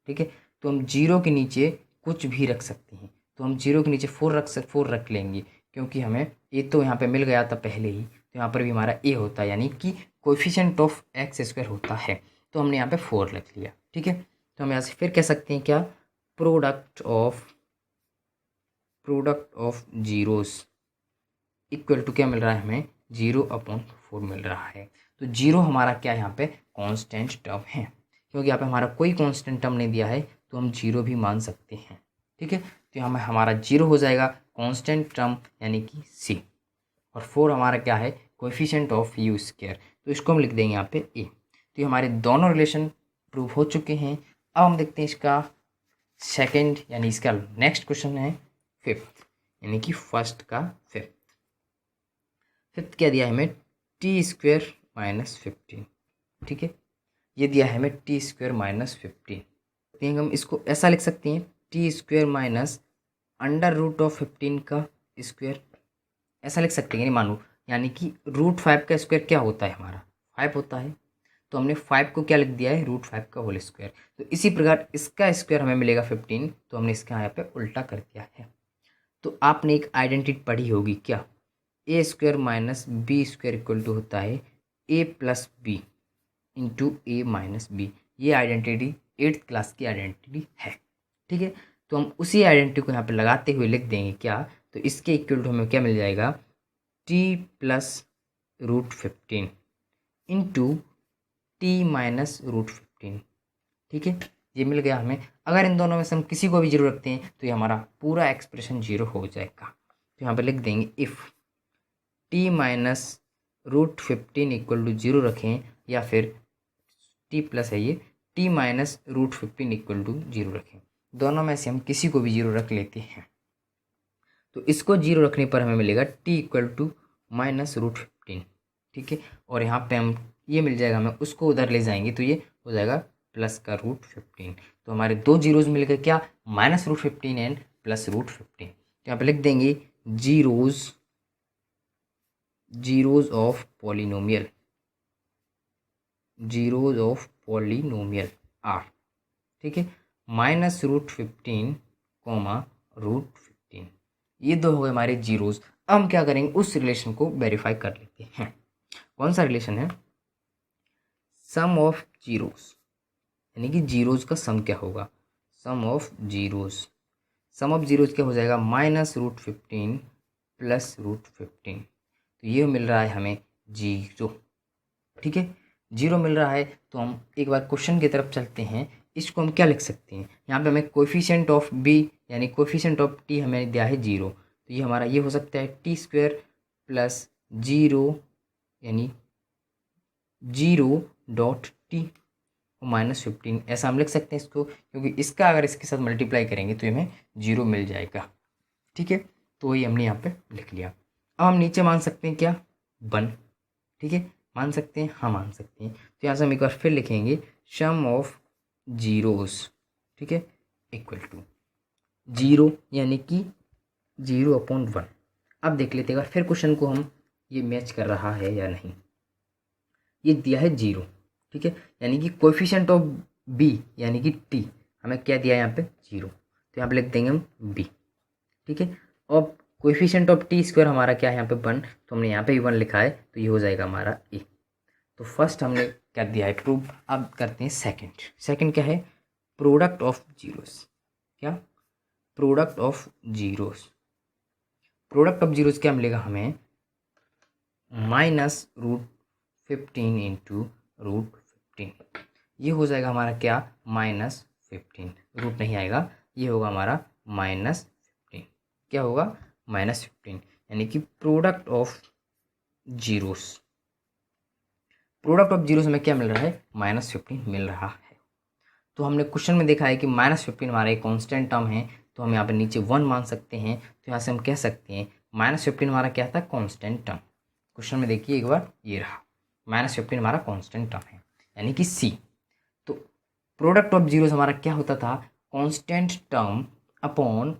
Speaker 1: ठीक है। तो हम 0 के नीचे कुछ भी रख सकते हैं, तो हम 0 के नीचे 4 रख लेंगे, क्योंकि हमें ए तो यहाँ पे मिल गया था पहले ही, तो यहाँ पर भी हमारा ए होता है, यानी कि कोएफिशिएंट ऑफ एक्स स्क्वायर होता है, तो हमने यहाँ पे 4 रख लिया, ठीक है। तो हम यहाँ से फिर कह सकते हैं क्या, product of zeros equal to क्या मिल रहा है हमें, 0/4 मिल रहा है। तो 0 हमारा क्या है यहाँ पे, कांस्टेंट टर्म है, क्योंकि यहाँ पे हमारा कोई कांस्टेंट टर्म नहीं दिया है, तो हम 0 भी मान सकते हैं, ठीक है। तो यहाँ में हमारा 0 हो जाएगा कांस्टेंट टर्म यानी कि c, और 4 हमारा क्या है, कोएफिशिएंट ऑफ u स्क्वायर, तो इसको हम लिख देंगे यहाँ पे a। तो ये हमारे दोनों रिलेशन प्रूव हो चुके हैं। अब हम देखते हैं इसका सेकेंड, यानी इसका नेक्स्ट क्वेश्चन है फिफ्थ, यानी कि फर्स्ट का फिफ्थ क्या दिया है हमें, t² -15, ठीक है, ये दिया है हमें t² -15। हम इसको ऐसा लिख सकते हैं t² -√15 का स्क्वायर, ऐसा लिख सकते हैं, मानो यानी कि √5 का स्क्वायर क्या होता है हमारा, 5 होता है, तो हमने 5 को क्या लिख दिया है, √5 का होल स्क्वायर। तो इसी प्रकार इसका स्क्वायर हमें मिलेगा 15, तो हमने इसका यहाँ पे उल्टा कर दिया है। तो आपने एक आइडेंटिटी पढ़ी होगी क्या, a² - b² इक्वल टू होता है a + b × a - b। ये आइडेंटिटी 8th क्लास की आइडेंटिटी है, ठीक है। तो हम उसी आइडेंटिटी को यहाँ पे लगाते हुए लिख देंगे क्या, तो इसके इक्वल टू हमें क्या मिल जाएगा, t + √15 × t - √15, ठीक है, ये मिल गया हमें। अगर इन दोनों में से हम किसी को भी 0 रखते हैं तो ये हमारा पूरा एक्सप्रेशन 0 हो जाएगा। तो यहाँ पे लिख देंगे इफ़ t - √15 इक्वल टू 0 रखें, या फिर t प्लस है ये T minus root 15 equal to 0 रखें। दोनों में से हम किसी को भी 0 रख लेते हैं। तो इसको 0 रखने पर हमें मिलेगा T equal to minus root 15, ठीक है। और यहाँ पे हम ये मिल जाएगा हमें, उसको उधर ले जाएंगे तो ये हो जाएगा प्लस का रूट 15। तो हमारे दो जीरोज़ मिल गए, क्या, minus root 15 and plus root 15। तो यहाँ पे लिख देंगे zeros of polynomial, zeros of polynomial are, ठीक है, माइनस रूट 15 कॉमा रूट 15। ये दो हो गए हमारे जीरोज। अब हम क्या करेंगे, उस रिलेशन को वेरीफाई कर लेते हैं। कौन सा रिलेशन है, सम ऑफ जीरोज, यानी कि जीरोज का सम क्या होगा, sum of zeros, sum of zeros क्या हो जाएगा, माइनस रूट 15 प्लस रूट 15। तो ये मिल रहा है हमें जीरो, ठीक है, जीरो मिल रहा है। तो हम एक बार क्वेश्चन की तरफ चलते हैं। इसको हम क्या लिख सकते हैं, यहाँ पे हमें कोएफिशिएंट ऑफ बी यानी कोएफिशिएंट ऑफ टी हमें दिया है 0। तो ये हमारा ये हो सकता है टी स्क्वायर प्लस 0 यानी 0.t माइनस 15, ऐसा हम लिख सकते हैं इसको, क्योंकि इसका अगर इसके साथ मल्टीप्लाई करेंगे तो हमें 0 मिल जाएगा, ठीक है। तो ये हमने यहाँ पे लिख लिया। अब हम नीचे मान सकते हैं क्या, 1, ठीक है, मान सकते हैं, हाँ मान सकते हैं। तो यहाँ से हम एक बार फिर लिखेंगे सम ऑफ जीरोस, ठीक है, इक्वल टू 0 यानी कि 0/1। अब देख लेते हैं फिर क्वेश्चन को हम, ये मैच कर रहा है या नहीं। ये दिया है 0, ठीक है, यानी कि कोएफिशिएंट ऑफ बी यानी कि टी हमें क्या दिया है यहाँ पे 0। तो यहाँ पे लिख देंगे हम बी, ठीक है। अब कोएफिशिएंट ऑफ टी स्क्वायर हमारा क्या है यहाँ पे 1, तो हमने यहाँ पे भी 1 लिखा है, तो ये हो जाएगा हमारा ए। तो फर्स्ट हमने क्या दिया है, प्रूव। अब करते हैं सेकंड। सेकंड क्या है, प्रोडक्ट ऑफ जीरोस, क्या, product of zeros. Product of zeros क्या मिलेगा हमें, माइनस रूट 15 इंटू रूट 15। ये हो जाएगा हमारा क्या, माइनस 15, रूट नहीं आएगा, ये होगा हमारा माइनस 15। क्या होगा, माइनस 15, यानी कि product of zeros, product of zeros में क्या मिल रहा है, माइनस 15 मिल रहा है। तो हमने क्वेश्चन में देखा है कि माइनस 15 हमारा एक कॉन्स्टेंट टर्म है, तो हम यहाँ पे नीचे 1 मान सकते हैं। तो यहाँ से हम कह सकते हैं माइनस 15 हमारा क्या था, कॉन्स्टेंट टर्म। क्वेश्चन में देखिए एक बार, ये रहा माइनस 15 हमारा कॉन्स्टेंट टर्म है, यानी कि सी। तो प्रोडक्ट ऑफ जीरोस हमारा क्या होता था, constant term upon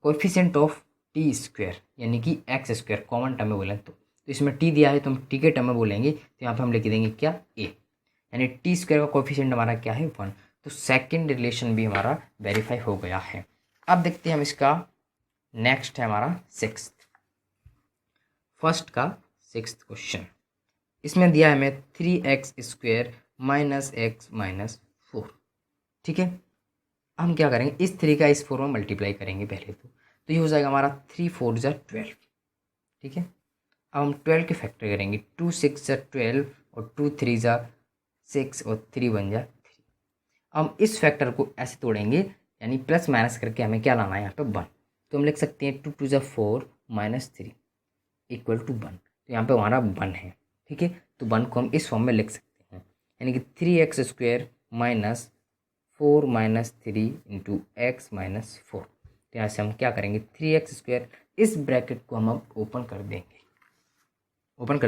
Speaker 1: coefficient of T square यानी कि एक्स स्क्वायर, कॉमन टर्म में बोलें तो इसमें टी दिया है तो हम टी के टर्म में बोलेंगे, तो यहाँ पे हम लिख देंगे क्या, ए, यानी टी स्क्वायर का कोएफिशिएंट हमारा क्या है 1। तो सेकंड रिलेशन भी हमारा वेरीफाई हो गया है। अब देखते हैं हम इसका नेक्स्ट है हमारा सिक्स्थ, फर्स्ट का सिक्स्थ क्वेश्चन। इसमें दिया है हमें 3x square minus x minus 4, ठीक है। हम क्या करेंगे, इस 3 का इस 4 में मल्टीप्लाई करेंगे पहले तो ये हो जाएगा हमारा 3 4 जा 12, ठीक है। अब हम 12 के फैक्टर करेंगे, 2 6 जा 12 और 2 3 जा 6 और 3 1 जा 3। हम इस फैक्टर को ऐसे तोड़ेंगे, यानी प्लस माइनस करके हमें क्या लाना है यहाँ पे 1। तो हम लिख सकते हैं 2 2 जा 4 माइनस 3 इक्वल टू 1। तो यहाँ पे हमारा 1 है, ठीक है। तो 1 को हम इस फॉर्म में लिख सकते हैं, यानी कि 3x square minus 4 minus 3 into x minus 4। तो यहाँ से हम क्या करेंगे, 3x स्क्वायर, इस ब्रैकेट को हम अब ओपन कर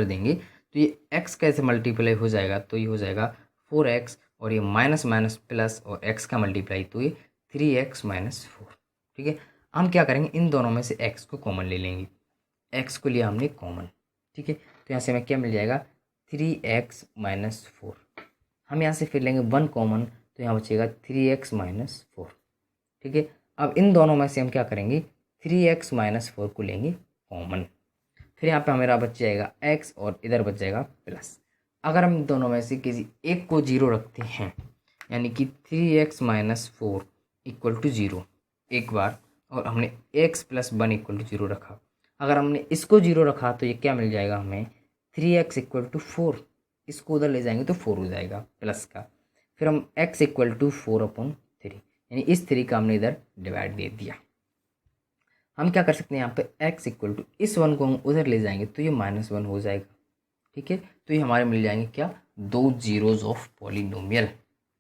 Speaker 1: देंगे। तो ये x कैसे मल्टीप्लाई हो जाएगा, तो ये हो जाएगा 4x और ये माइनस माइनस प्लस और x का मल्टीप्लाई, तो ये 3x माइनस 4, ठीक है। हम क्या करेंगे, इन दोनों में से x को कॉमन ले लेंगे, x को लिया हमने कॉमन, ठीक है। तो यहाँ से हमें क्या मिल जाएगा, 3x माइनस 4। हम यहाँ से फिर लेंगे 1 कॉमन, तो यहाँ बचेगा 3x माइनस 4, ठीक है। अब इन दोनों में से हम क्या करेंगे, 3x माइनस 4 को लेंगे कॉमन। फिर यहाँ पे हमारा बच जाएगा x और इधर बच जाएगा प्लस। अगर हम दोनों में से किसी एक को 0 रखते हैं, यानी कि 3x माइनस 4 इक्वल टू 0 एक बार, और हमने x प्लस 1 इक्वल टू 0 रखा। अगर हमने इसको 0 रखा तो ये क्या मिल जाएगा हमें, 3x इक्वल टू 4। इसको उधर ले जाएंगे तो 4 हो जाएगा प्लस का। फिर हम x इक्वल टू 4/3, यानी इस 3 का हमने इधर डिवाइड दे दिया। हम क्या कर सकते हैं, यहाँ पे x इक्वल टू इस 1 को हम उधर ले जाएंगे तो ये -1 हो जाएगा, ठीक है। तो ये हमारे मिल जाएंगे क्या, 2 जीरोज ऑफ पॉलिनोमियल,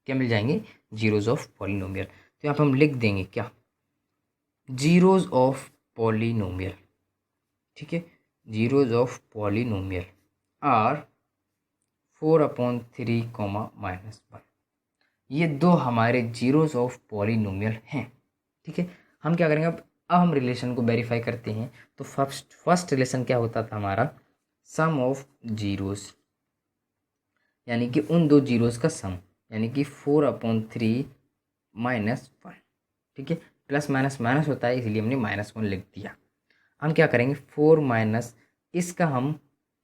Speaker 1: क्या मिल जाएंगे, जीरोज ऑफ पॉलिनोमियल। तो यहाँ पे हम लिख देंगे क्या, जीरोज ऑफ पॉलिनोमियल, ठीक है, जीरोज ऑफ पॉलिनोमियल आर 4/3 -1। ये दो हमारे जीरोज ऑफ पॉलिनोमियल हैं, ठीक है। हम क्या करेंगे, अब हम रिलेशन को वेरीफाई करते हैं। तो फर्स्ट रिलेशन क्या होता था हमारा, सम ऑफ जीरोज, यानी कि उन दो जीरोज का सम, यानी कि 4/3 -1, ठीक है। प्लस माइनस माइनस होता है, इसलिए हमने -1 लिख दिया। हम क्या करेंगे, 4 माइनस इसका हम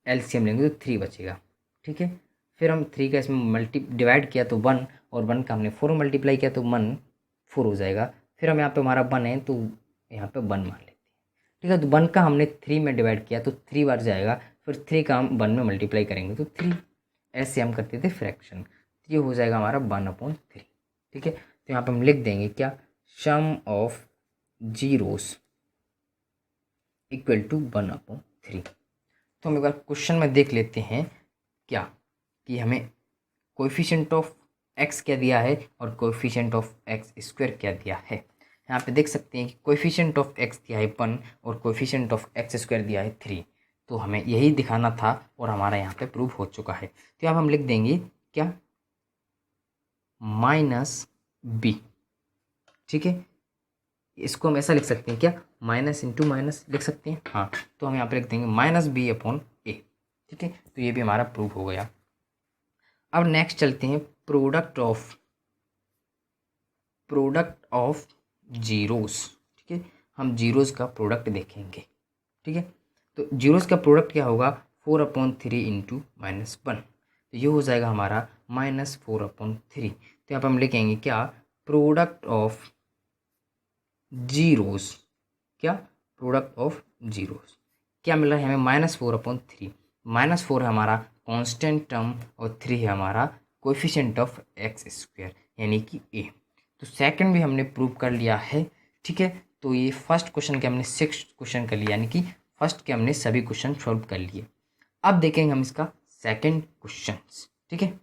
Speaker 1: एलसीएम लेंगे तो 3 बचेगा, ठीक है। फिर हम 3 का इसमें डिवाइड किया तो 1, और 1 का हमने 4 मल्टीप्लाई किया तो 1 4 हो जाएगा। फिर हम यहाँ पे हमारा 1 है तो यहाँ पे 1 मान लेते हैं, ठीक है। तो 1 का हमने 3 में डिवाइड किया तो 3 बार जाएगा, फिर 3 का हम 1 में मल्टीप्लाई करेंगे तो 3, ऐसे हम करते थे फ्रैक्शन। तो ये हो जाएगा हमारा 1/3, ठीक है। तो यहाँ पे हम लिख देंगे क्या, sum of zeros equal to 1/3। तो हम एक बार क्वेश्चन में देख लेते हैं क्या, कि हमें कोएफिशिएंट ऑफ एक्स क्या दिया है और कोएफिशिएंट ऑफ एक्स स्क्वायर क्या दिया है। यहाँ पे देख सकते हैं कि कोएफिशिएंट ऑफ एक्स दिया है 1 और कोएफिशिएंट ऑफ एक्स स्क्वायर दिया है 3। तो हमें यही दिखाना था और हमारा यहाँ पे प्रूव हो चुका है। तो यहाँ हम लिख देंगे क्या, -b, ठीक है। इसको हम ऐसा लिख सकते हैं क्या, माइनस इंटू माइनस लिख सकते हैं, हाँ। तो हम यहाँ पे लिख देंगे -b/a, ठीक है। तो ये भी हमारा प्रूव हो गया। अब नेक्स्ट चलते हैं प्रोडक्ट ऑफ जीरोस, ठीक है। हम जीरोस का प्रोडक्ट देखेंगे, ठीक है। तो जीरोस का प्रोडक्ट क्या होगा, 4/3 इंटू -1, तो ये हो जाएगा हमारा -4/3। तो यहाँ पर हम लिखेंगे क्या, प्रोडक्ट ऑफ जीरोस, क्या, प्रोडक्ट ऑफ जीरोस क्या मिल रहा है हमें, -4/3। -4 है हमारा कांस्टेंट टर्म और 3 है हमारा कोएफिशिएंट ऑफ एक्स स्क्वायर, यानी कि a। तो सेकंड भी हमने प्रूव कर लिया है, ठीक है। तो ये फर्स्ट क्वेश्चन के हमने 6 क्वेश्चन कर लिया, यानी कि फर्स्ट के हमने सभी क्वेश्चन सॉल्व कर लिए। अब देखेंगे हम इसका सेकंड क्वेश्चन, ठीक है।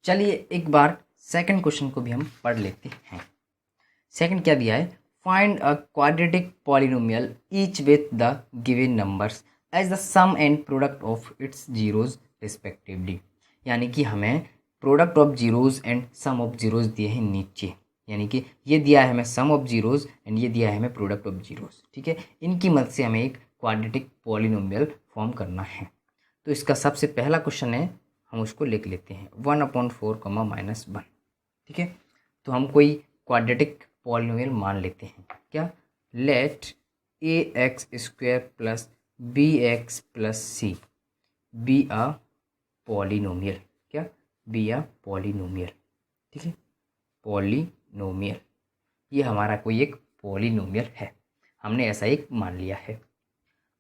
Speaker 1: चलिए एक बार सेकंड क्वेश्चन को भी हम पढ़ लेते हैं। सेकंड क्या दिया है, find a quadratic polynomial each with the given numbers as the sum and product of its zeros respectively. यानी कि हमें product of zeros and sum of zeros दिए हैं नीचे, यानी कि ये दिया है हमें सम ऑफ जीरोज एंड ये दिया है हमें प्रोडक्ट ऑफ जीरोज, ठीक है। इनकी मदद से हमें एक क्वाड्रेटिक पॉलिनोमियल फॉर्म करना है। तो इसका सबसे पहला क्वेश्चन है, हम उसको लिख लेते हैं 1/4, -1, ठीक है। तो हम कोई क्वाड्रेटिक पॉलिनोमियल मान लेते हैं क्या, let ax² + bx + c be a polynomial, क्या, बी अ पॉलिनोमियल, ठीक है। पॉलिनोमियल, ये हमारा कोई एक पॉलिनोमियल है, हमने ऐसा एक मान लिया है।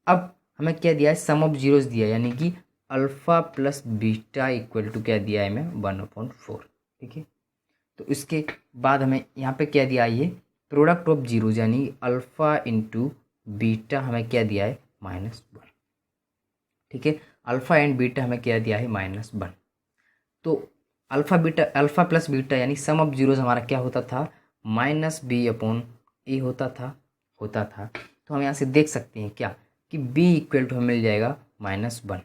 Speaker 1: अब हमें क्या दिया है, सम ऑफ जीरोस दिया है, यानी कि अल्फ़ा + बीटा इक्वल टू क्या दिया है हमें, 1/4, ठीक है। तो इसके बाद हमें यहाँ पे क्या दिया है, ये प्रोडक्ट ऑफ जीरोज, यानी अल्फ़ा इंटू बीटा हमें क्या दिया है, -1, ठीक है। अल्फ़ा एंड बीटा हमें क्या दिया है, -1। तो अल्फ़ा प्लस बीटा यानी सम ऑफ जीरोज हमारा क्या होता था, -b/a होता था। तो हम यहाँ से देख सकते हैं क्या, कि b इक्वल टू हमें मिल जाएगा -1,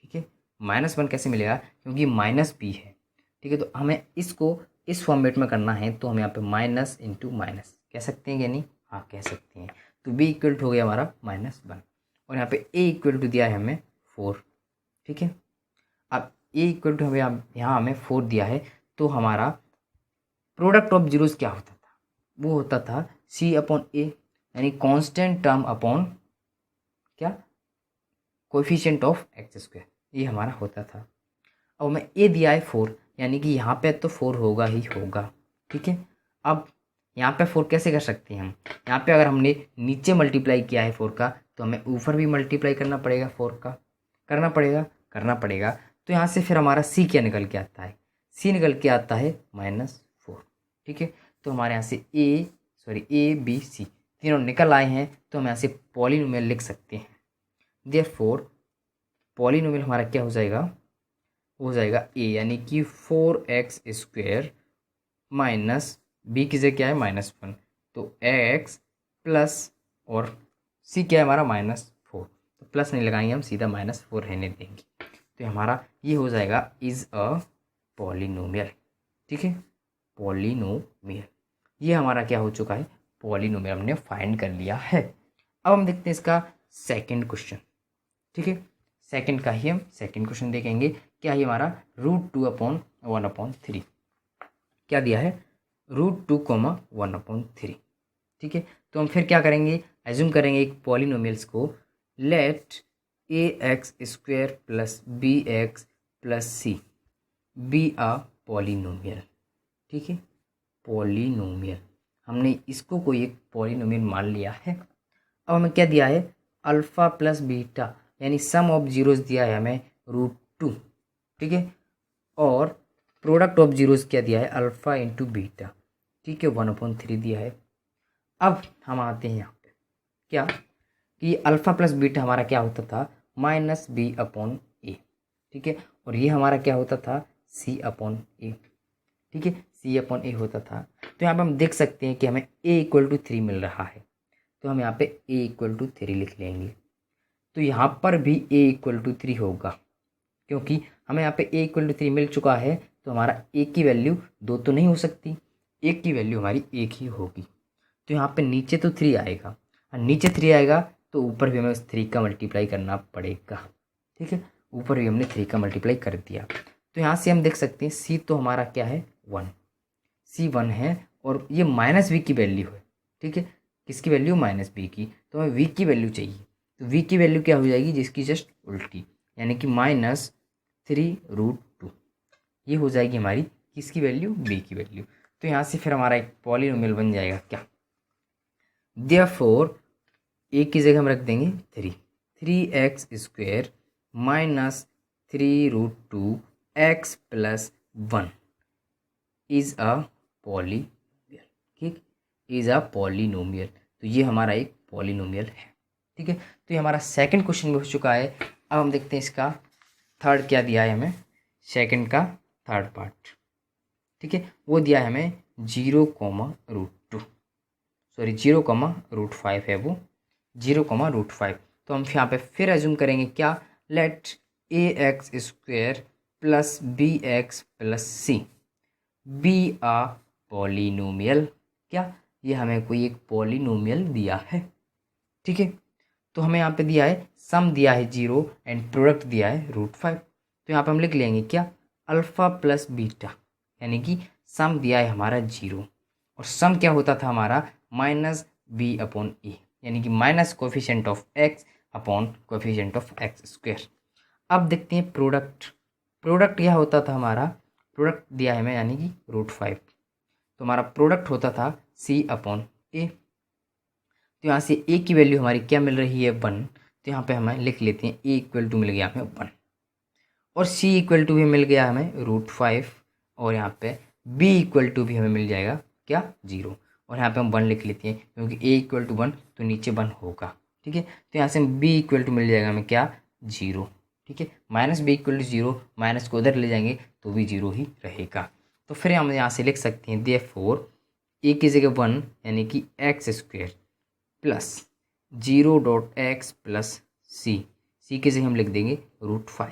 Speaker 1: ठीक है। -1 कैसे मिलेगा, क्योंकि -b है, ठीक है। तो हमें इसको इस फॉर्मेट में करना है, तो हम यहाँ पे माइनस इंटू माइनस कह सकते हैं, यानी हाँ कह सकते हैं। तो b इक्वल टू हो गया हमारा -1, और यहाँ पे a इक्वल टू दिया है हमें 4, ठीक है। अब a इक्वल टू हमें यहाँ हमें 4 दिया है, तो हमारा प्रोडक्ट ऑफ जीरोस क्या होता था, वो होता था c/a, यानी कांस्टेंट टर्म अपॉन क्या, कोएफिशिएंट ऑफ x², ये हमारा होता था। अब हमें a दिया है 4, यानी कि यहाँ पे तो 4 होगा ही होगा, ठीक है। अब यहाँ पे 4 कैसे कर सकते हैं हम, यहाँ पे अगर हमने नीचे मल्टीप्लाई किया है 4 का, तो हमें ऊपर भी मल्टीप्लाई करना पड़ेगा 4 का, करना पड़ेगा। तो यहाँ से फिर हमारा c क्या निकल के आता है, c निकल के आता है -4, ठीक है। तो हमारे यहाँ से a b c तीनों निकल आए हैं, तो हम यहाँ से पॉलिनोमियल लिख सकते हैं। देयरफॉर पॉलिनोमियल हमारा क्या हो जाएगा, हो जाएगा ए, यानी कि 4x² माइनस बी की जगह क्या है -1, तो x प्लस और सी क्या है हमारा -4, तो प्लस नहीं लगाएंगे हम, सीधा -4 रहने देंगे। तो हमारा ये हो जाएगा इज़ अ पॉलिनोमियल। ठीक है, पॉलिनोमियल, ये हमारा क्या हो चुका है, पॉलिनोमियल हमने फाइंड कर लिया है। अब हम देखते हैं इसका सेकंड क्वेश्चन। ठीक है, सेकंड का ही हम सेकंड क्वेश्चन देखेंगे। क्या है हमारा √2/1/3, क्या दिया है √2, 1/3। ठीक है, तो हम फिर क्या करेंगे, एज्यूम करेंगे एक पॉलिनोमियल्स को, let ax² plus bx plus c be a polynomial. ठीक है, पॉलिनोमियल, हमने इसको कोई एक पॉलिनोमियल मान लिया है। अब हमें क्या दिया है, अल्फ़ा प्लस बीटा, यानी सम ऑफ जीरोस दिया है हमें √2। ठीक है, और प्रोडक्ट ऑफ जीरोस क्या दिया है, अल्फ़ा इंटू बीटा। ठीक है, 1/3 दिया है। अब हम आते हैं यहाँ पे, क्या कि अल्फ़ा प्लस बीटा हमारा क्या होता था, -b/a। ठीक है, और ये हमारा क्या होता था, c/a। ठीक है, c/a होता था। तो यहाँ पे हम देख सकते हैं कि हमें a = 3 मिल रहा है, तो हम यहाँ पे a = 3 लिख लेंगे। तो यहाँ पर भी a = 3 होगा, क्योंकि हमें यहाँ पे a = 3 मिल चुका है। तो हमारा a की वैल्यू 2 तो नहीं हो सकती, एक की वैल्यू हमारी 1 ही होगी। तो यहाँ पे नीचे तो 3 आएगा, और नीचे 3 आएगा तो ऊपर भी हमें उस 3 का मल्टीप्लाई करना पड़ेगा। ठीक है, ऊपर भी हमने 3 का मल्टीप्लाई कर दिया। तो यहाँ से हम देख सकते हैं c तो हमारा क्या है 1, c 1 है, और ये -v की वैल्यू है। ठीक है, किसकी वैल्यू, -b की। तो हमें v की वैल्यू चाहिए, तो v की वैल्यू क्या हो जाएगी, जिसकी जस्ट उल्टी, यानी कि -3√2। ये हो जाएगी हमारी किसकी वैल्यू, b की वैल्यू। तो यहाँ से फिर हमारा एक पॉलिनोमियल बन जाएगा क्या, देयरफॉर a की जगह हम रख देंगे 3x² -3√2x plus 1 is a polynomial. ठीक, इज़ अ पॉलिनोमियल, तो ये हमारा एक पॉलिनोमियल है। ठीक है, तो ये हमारा सेकंड क्वेश्चन में हो चुका है। अब हम देखते हैं इसका थर्ड क्या दिया है हमें, सेकंड का थर्ड पार्ट। ठीक है, वो दिया है हमें 0,√2, सॉरी 0,√5 है वो, 0,√5। तो हम यहाँ पे फिर एज्यूम करेंगे क्या, let ax² plus bx plus c be a polynomial. क्या, ये हमें कोई एक पॉलिनोमियल दिया है। ठीक है, तो हमें यहाँ पे दिया है सम दिया है 0 एंड प्रोडक्ट दिया है √5। तो यहाँ पे हम लिख लेंगे क्या, अल्फ़ा प्लस बीटा, यानी कि सम दिया है हमारा 0, और सम क्या होता था हमारा -b/a, यानी कि minus coefficient of x upon coefficient of x²। अब देखते हैं प्रोडक्ट, प्रोडक्ट क्या होता था हमारा, प्रोडक्ट दिया है हमें यानी कि √5, तो हमारा प्रोडक्ट होता था c/a। तो यहाँ से a की वैल्यू हमारी क्या मिल रही है 1, तो यहाँ पे हमें लिख लेते हैं a = मिल गया हमें 1, और c = भी मिल गया हमें √5, और यहाँ पे b = भी हमें मिल जाएगा क्या 0, और यहाँ पे हम 1 लिख लेते हैं, क्योंकि a = 1 तो नीचे 1 होगा। ठीक है, तो यहाँ से हम b = मिल जाएगा हमें क्या 0। ठीक है, -b = 0, माइनस को उधर ले जाएंगे तो भी 0 ही रहेगा। तो फिर हम यहाँ से लिख सकते हैं देयरफॉर a की जगह 1, यानी कि x² plus 0.x plus c की जगह हम लिख देंगे √5।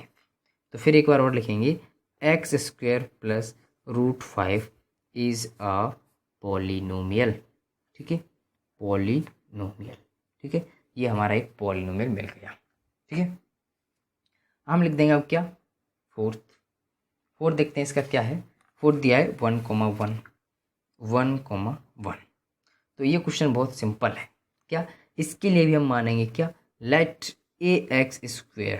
Speaker 1: तो फिर एक बार और लिखेंगे x² plus √5 is a polynomial. ठीक है, पॉलिनोमियल। ठीक है, ये हमारा एक पॉलिनोमियल मिल गया। ठीक है, हम लिख देंगे अब क्या, फोर्थ देखते हैं इसका क्या है। फोर्थ दिया है 1,1, 1,1। तो ये क्वेश्चन बहुत सिंपल है। क्या, इसके लिए भी हम मानेंगे क्या, let ax²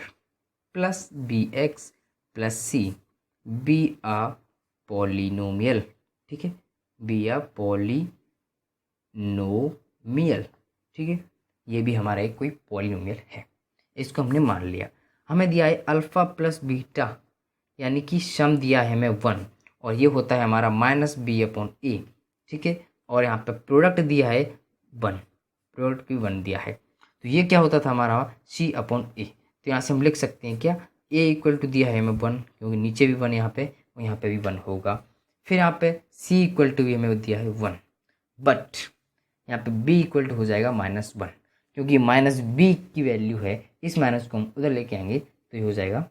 Speaker 1: plus bx plus c be a polynomial. ठीक है, बी अ पॉलिनोमियल। ठीक है, ये भी हमारा एक कोई पॉलिनोमियल है, इसको हमने मान लिया। हमें दिया है अल्फ़ा प्लस बीटा, यानी कि सम दिया है हमें 1, और ये होता है हमारा -b/a। ठीक है, और यहाँ पे प्रोडक्ट दिया है 1, प्रोडक्ट भी 1 दिया है। तो ये क्या होता था हमारा c/a। तो यहाँ से हम लिख सकते हैं क्या, ए इक्वल टू दिया है हमें 1, क्योंकि नीचे भी 1 यहाँ पे और यहाँ पे भी 1 होगा। फिर यहाँ पे सी इक्वल टू भी हमें दिया है 1, बट यहाँ पे बी इक्वल टू हो जाएगा -1, क्योंकि माइनस बी की वैल्यू है, इस माइनस को हम उधर लेके आएंगे तो ये हो जाएगा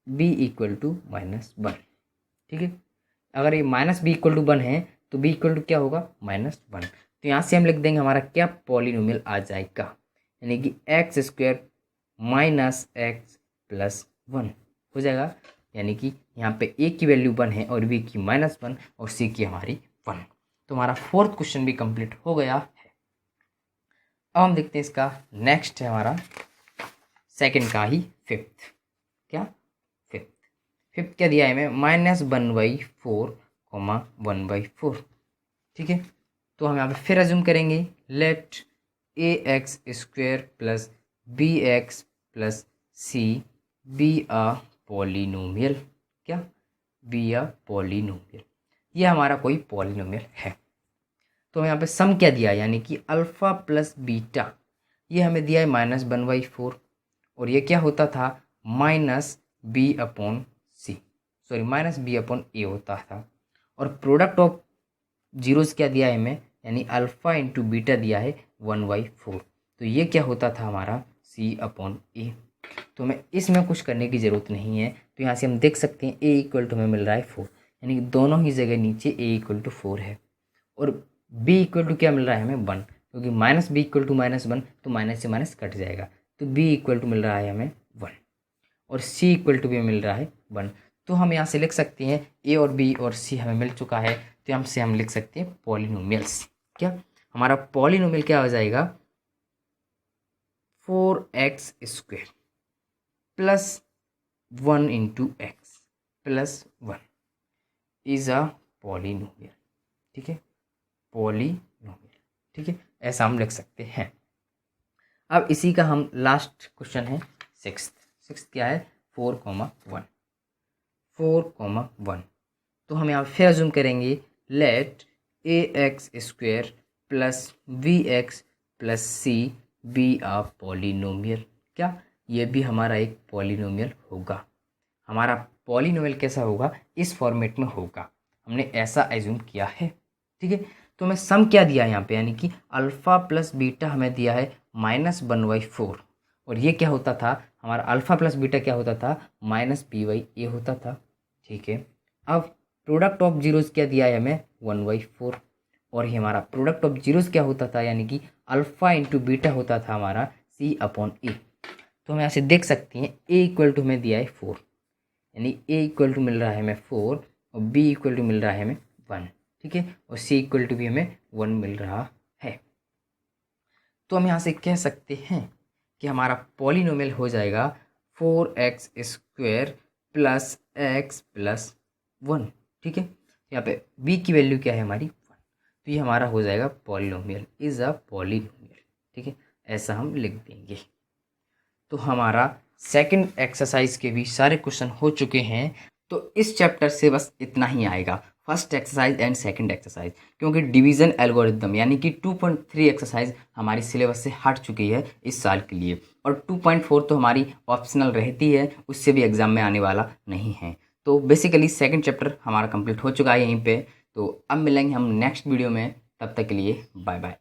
Speaker 1: बी इक्वल टू -1। ठीक है, अगर ये माइनस बी इक्वल टू 1 है तो बी इक्वल टू क्या होगा -1। तो यहाँ से हम लिख देंगे हमारा क्या पॉलिनोमियल आ जाएगा, यानी कि x² -x + 1 हो जाएगा। यानी कि यहाँ पे a की वैल्यू 1 है और b की -1 और c की हमारी 1। तो हमारा 4th क्वेश्चन भी कंप्लीट हो गया है। अब हम देखते हैं इसका नेक्स्ट है हमारा सेकंड का ही 5th। क्या 5th क्या दिया है हमें -1/4, 1/4। ठीक है, तो हम यहाँ पे फिर अज्यूम करेंगे let ax² + bx + c be a polynomial. क्या बी अ पॉलिनोमियल, ये हमारा कोई पॉलिनोमियल है। तो यहाँ पे सम क्या दिया, यानी कि अल्फ़ा प्लस बीटा, ये हमें दिया है -1/4 और ये क्या होता था -b/c, सॉरी -b/a होता था। और प्रोडक्ट ऑफ जीरोस क्या दिया है हमें, यानी अल्फ़ा इंटू बीटा दिया है 1/4। तो ये क्या होता था हमारा c/a। तो हमें इसमें कुछ करने की ज़रूरत नहीं है। तो यहाँ से हम देख सकते हैं a इक्वल टू हमें मिल रहा है 4, यानी कि दोनों ही जगह नीचे a इक्वल टू 4 है। और b इक्वल टू क्या मिल रहा है हमें 1, क्योंकि -b इक्वल टू -1 तो माइनस से माइनस कट जाएगा। तो b इक्वल टू मिल रहा है हमें 1 और c इक्वल टू भी मिल रहा है 1। तो हम यहाँ से लिख सकते हैं a और b और c हमें मिल चुका है, तो यहाँ से हम लिख सकते हैं पॉलिनोमियल्स। क्या हमारा पॉलिनोमियल क्या हो जाएगा 4x² + 1 × x + 1 is a polynomial. ठीक है, पॉलिनोमियल। ठीक है, ऐसा हम लिख सकते हैं। अब इसी का हम लास्ट क्वेश्चन है 6th क्या है 4,1। तो हम यहाँ फिर अज्यूम करेंगे let ax² + bx + c be a polynomial. क्या ये भी हमारा एक पॉलिनोमियल होगा। हमारा पॉलिनोमियल कैसा होगा, इस फॉर्मेट में होगा, हमने ऐसा एज्यूम किया है। ठीक है, तो हमें सम क्या दिया है यहाँ पे, यानी कि अल्फ़ा प्लस बीटा हमें दिया है -1/4 और ये क्या होता था हमारा अल्फ़ा प्लस बीटा क्या होता था -b/a होता था। ठीक है, अब प्रोडक्ट ऑफ जीरोस क्या दिया है हमें 1/4 और ये हमारा प्रोडक्ट ऑफ जीरोस क्या होता था, यानी कि अल्फ़ा इंटू बीटा होता था हमारा c/a। तो हम यहाँ से देख सकते हैं a इक्वल टू हमें दिया है 4, यानी a इक्वल टू मिल रहा है हमें 4 और b इक्वल टू मिल रहा है हमें 1। ठीक है, और c इक्वल टू भी हमें 1 मिल रहा है। तो हम यहाँ से कह सकते हैं कि हमारा पॉलिनोमियल हो जाएगा 4x² + x + 1। ठीक है, यहाँ पे b की वैल्यू क्या है हमारी 1, तो ये हमारा हो जाएगा पॉलिनोमियल इज़ अ पॉलिनोमियल। ठीक है, ऐसा हम लिख देंगे। तो हमारा सेकंड एक्सरसाइज के भी सारे क्वेश्चन हो चुके हैं। तो इस चैप्टर से बस इतना ही आएगा, first exercise and second exercise, क्योंकि डिवीज़न एल्गोरिदम यानी कि 2.3 एक्सरसाइज हमारी सिलेबस से हट चुकी है इस साल के लिए, और 2.4 तो हमारी ऑप्शनल रहती है, उससे भी एग्ज़ाम में आने वाला नहीं है। तो बेसिकली सेकंड चैप्टर हमारा कंप्लीट हो चुका है यहीं पे। तो अब मिलेंगे हम नेक्स्ट वीडियो में, तब तक के लिए बाय बाय।